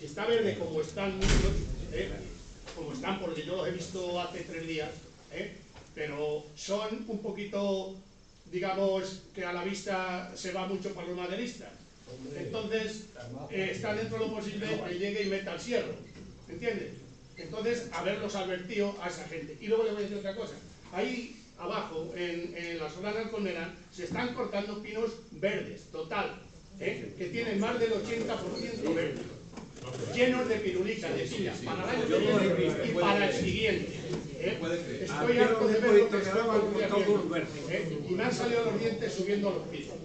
está verde como están muchos, como están, porque yo los he visto hace 3 días, pero son un poquito, digamos, que a la vista se va mucho para los maderistas. Entonces, está dentro de lo posible que llegue y meta el cierro, ¿entiendes? Entonces, haberlos advertido a esa gente. Y luego le voy a decir otra cosa. Ahí abajo, en la Solana Alconera, se están cortando pinos verdes, total, que tienen más del 80% verde, llenos de pirulitas, de piñas, para el año que viene y para el siguiente. Estoy harto de ver lo que estoy haciendo, y me han salido los dientes subiendo los pinos.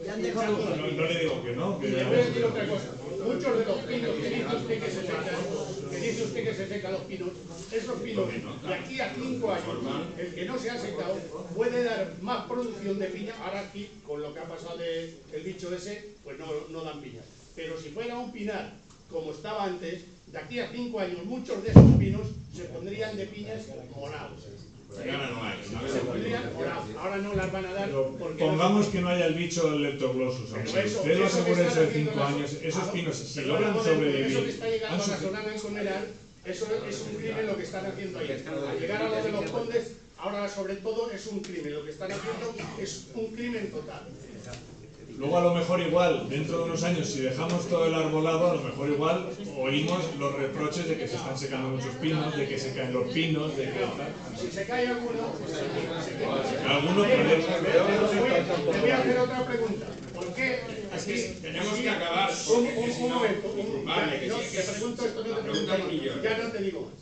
No le digo que no. Y le voy a decir otra cosa. Muchos de los pinos que dice usted que se secan, los pinos, esos pinos de aquí a 5 años, el que no se ha secado puede dar más producción de piña. Ahora aquí, con lo que ha pasado del bicho ese, pues no dan piña. Pero si fuera un pinar como estaba antes, de aquí a 5 años muchos de esos pinos se pondrían de piñas morados. Ahora no hay. Se pondrían morados. Ahora no las van a dar porque Pongamos que no haya el bicho del leptoglossus. Usted lo asegura eso de 5 años. Esos pinos, si logran sobrevivir... Eso que está llegando a la Solana Alconera, eso es un crimen lo que están haciendo ahí. Al llegar a lo de los condes, ahora sobre todo es un crimen. Lo que están haciendo es un crimen total. Luego a lo mejor igual, dentro de unos años, si dejamos todo el arbolado, a lo mejor igual oímos los reproches de que se están secando muchos pinos, de que se caen los pinos, de que... Si se cae alguno, Alguno le voy a hacer otra pregunta. ¿Por qué? Tenemos que acabar. Un momento. Vale, Te pregunto esto, no te pregunto más. Ya no te digo más.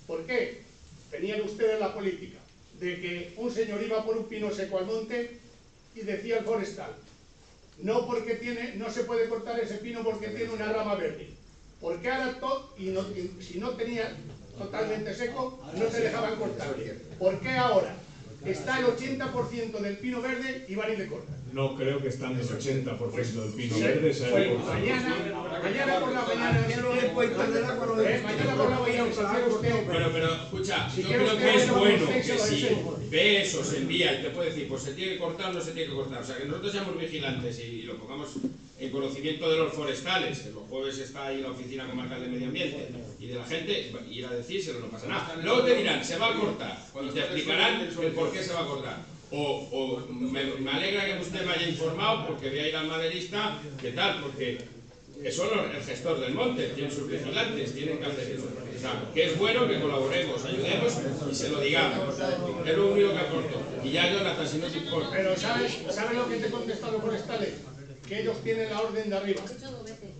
¿Por qué tenían ustedes la política de que un señor iba por un pino seco al monte y decía el forestal, no se puede cortar ese pino porque tiene una rama verde? ¿Por qué ahora todo, si no tenía totalmente seco, no se dejaban cortar? ¿Por qué ahora está el 80% del pino verde y van y le cortan? No creo que están el 80% del pino verde. Mañana por la mañana, pero escucha, yo creo que es bueno que si ve eso, se envía y te puede decir, pues se tiene que cortar o no se tiene que cortar. O sea, que nosotros seamos vigilantes y lo pongamos en conocimiento de los forestales, que los jueves está ahí la oficina comarcal de medio ambiente, y de la gente, ir a decírselo, no pasa nada. Luego te dirán, se va a cortar, y te explicarán el por qué se va a cortar. O me alegra que usted me haya informado porque voy a ir al maderista, ¿qué tal? Porque son el gestor del monte, tienen sus vigilantes, tienen que hacer eso. O sea, que es bueno que colaboremos, ayudemos y se lo digamos. Es lo único que aporto. Y ya, Jonathan, si no te importa. Pero ¿sabes lo que te contestan los forestales? Que ellos tienen la orden de arriba.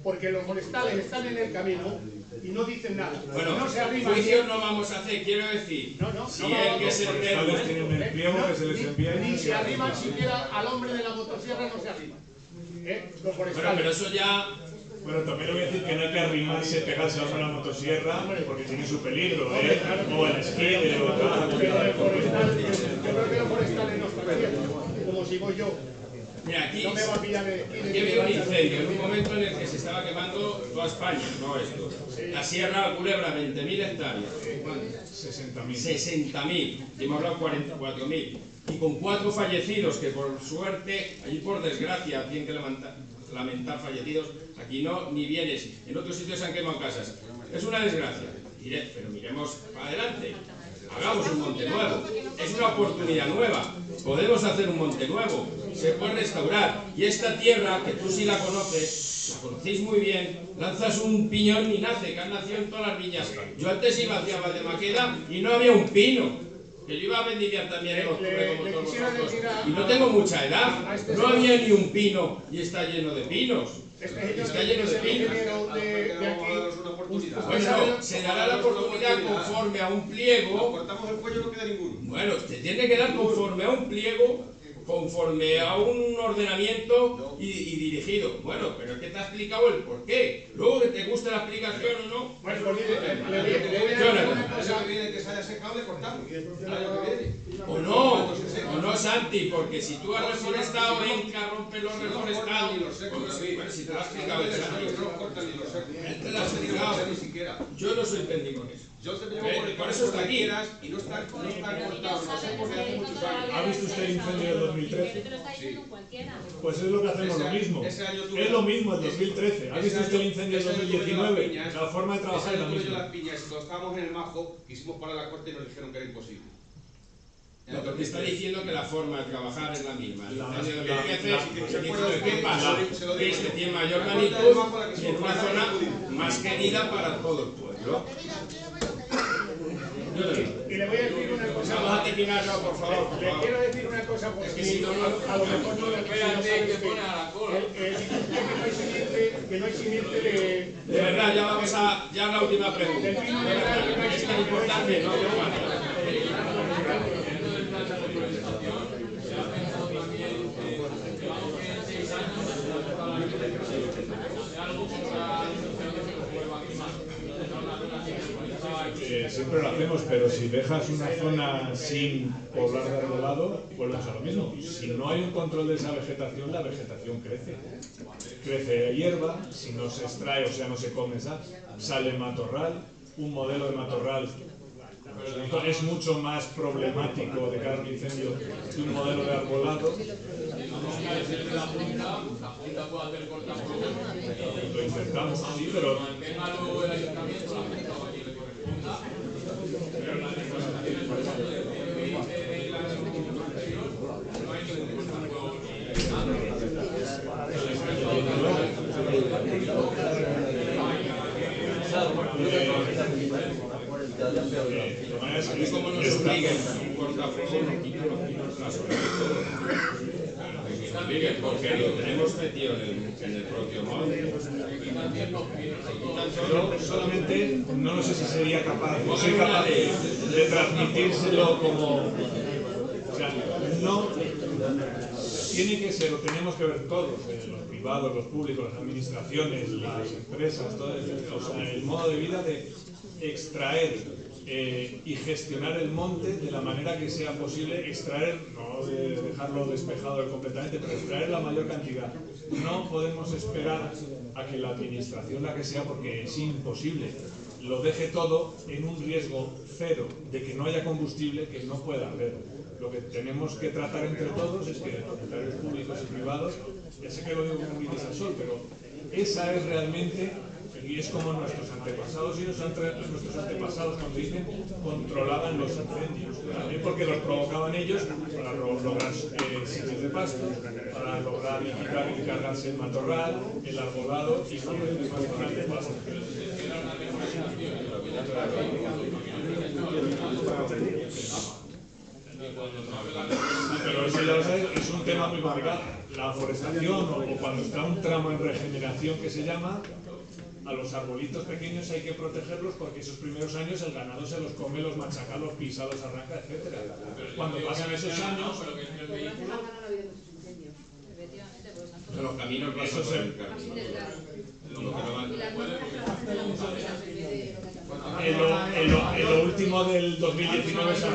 Porque los forestales están en el camino y no dicen nada. Bueno, no se arriman. Juicios no vamos a hacer, quiero decir. Si el que se ni se arriman siquiera al hombre de la motosierra, no se arriman. Los forestales. Pero eso ya. Bueno, también le voy a decir que no hay que arrimarse, pegarse a la motosierra, porque tiene su peligro, o el esquí, o tal. Yo creo que los forestales no están haciendo, como sigo yo. Mira, aquí, no me va a pillar aquí había un incendio en un momento en el que se estaba quemando toda España, no esto. La Sierra Culebra, 20.000 hectáreas. 60.000. 60.000. Y hemos hablado 44.000. y con 4 fallecidos, que por suerte, allí por desgracia tienen que lamentar fallecidos, aquí no, ni bienes, en otros sitios se han quemado casas. Es una desgracia, pero miremos para adelante, hagamos un monte nuevo, es una oportunidad nueva, podemos hacer un monte nuevo, se puede restaurar, y esta tierra, que tú sí la conoces, la conocéis muy bien, lanzas un piñón y nace, que han nacido en todas las viñas. Yo antes iba hacia Valdemaqueda y no había un pino. Que yo iba a vendimiar también en octubre como todos vosotros. Y no tengo mucha edad. No había ni un pino y está lleno de pinos. Está lleno de pinos. Bueno, se dará la oportunidad conforme a un pliego. Cortamos el cuello, no queda ninguno. Bueno, te tiene que dar conforme a un pliego, conforme a un ordenamiento y dirigido. Bueno, pero es que te ha explicado el porqué. Luego que te guste la explicación o no. Bueno, pues viene que se haya secado, le cortamos. O no, Santi, porque si tú has reforestado, Inca rompe los reforestados. Si te lo ha explicado el Santi. Él te lo ha explicado. Yo no soy técnico en eso. Yo te llevo por eso está aquí. Y no están cortados. ¿Ha visto usted el incendio del 2013? Pues es lo que hacemos lo mismo. Es lo mismo el 2013. ¿Ha visto usted el incendio del 2019? La forma de trabajar es la misma. Las piñas, cuando estábamos en el Majo, quisimos parar la corte y nos dijeron que era imposible. No, porque está diciendo que la forma de trabajar es la misma. El incendio del 2013, ¿qué pasa? Que este tiene mayor magnitud y en una zona más querida para todo el pueblo. Y le voy a decir una cosa. Vamos a terminar, no, por favor. Le quiero decir una cosa, porque si no, a lo mejor no le que pone a la cola. Que no hay simiente de... De verdad, ya vamos a... Ya la última pregunta. Es tan importante, ¿no? Siempre lo hacemos, pero si dejas una zona sin poblar de arbolado, vuelves a lo mismo. Si no hay un control de esa vegetación, la vegetación crece. Crece hierba, si no se extrae, o sea, no se come esa, sale matorral. Un modelo de matorral es mucho más problemático de cara a un incendio que un modelo de arbolado. Lo intentamos, sí, pero... Es como nos obliguen un cortafuego, no quita los pinos porque lo tenemos metido en el propio monte. Yo solamente no sé si sería capaz, no soy capaz de transmitírselo como... O sea, no... Tiene que ser, lo tenemos que ver todos, los privados, los públicos, las administraciones, las empresas, todo eso, o sea, el modo de vida de extraer y gestionar el monte de la manera que sea posible, extraer, no de dejarlo despejado completamente, pero extraer la mayor cantidad. No podemos esperar a que la administración, la que sea, porque es imposible, lo deje todo en un riesgo cero de que no haya combustible, que no pueda haber. Lo que tenemos que tratar entre todos es que los propietarios públicos y privados, ya sé que lo digo como un brindis al sol, pero esa es realmente, y es como nuestros antepasados y nuestros antepasados cuando dicen controlaban los incendios, también porque los provocaban ellos para lograr sitios de pasto, para lograr quitar y cargarse el matorral, el arbolado y los demás zonas de pasto. Pero eso ya sabes, es un tema muy complicado. La forestación, o cuando está un tramo en regeneración que se llama, a los arbolitos pequeños hay que protegerlos porque esos primeros años el ganado se los come, los machaca, los pisa, los arranca, etc. Cuando pasan esos años... En los caminos pasan por el camino. En lo último del 2019 se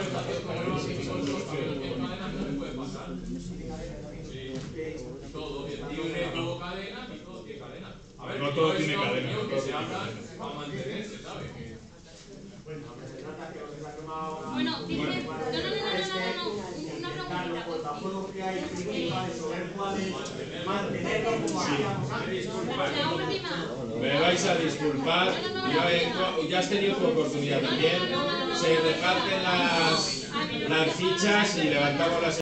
no todo tiene cadena. Para mantenerse, ¿sabes? Bueno, dice... No. Una pregunta. mantenerlo como hacíamos antes. La última. Me vais a disculpar, ya has tenido tu oportunidad también. Se reparten las fichas y levantamos las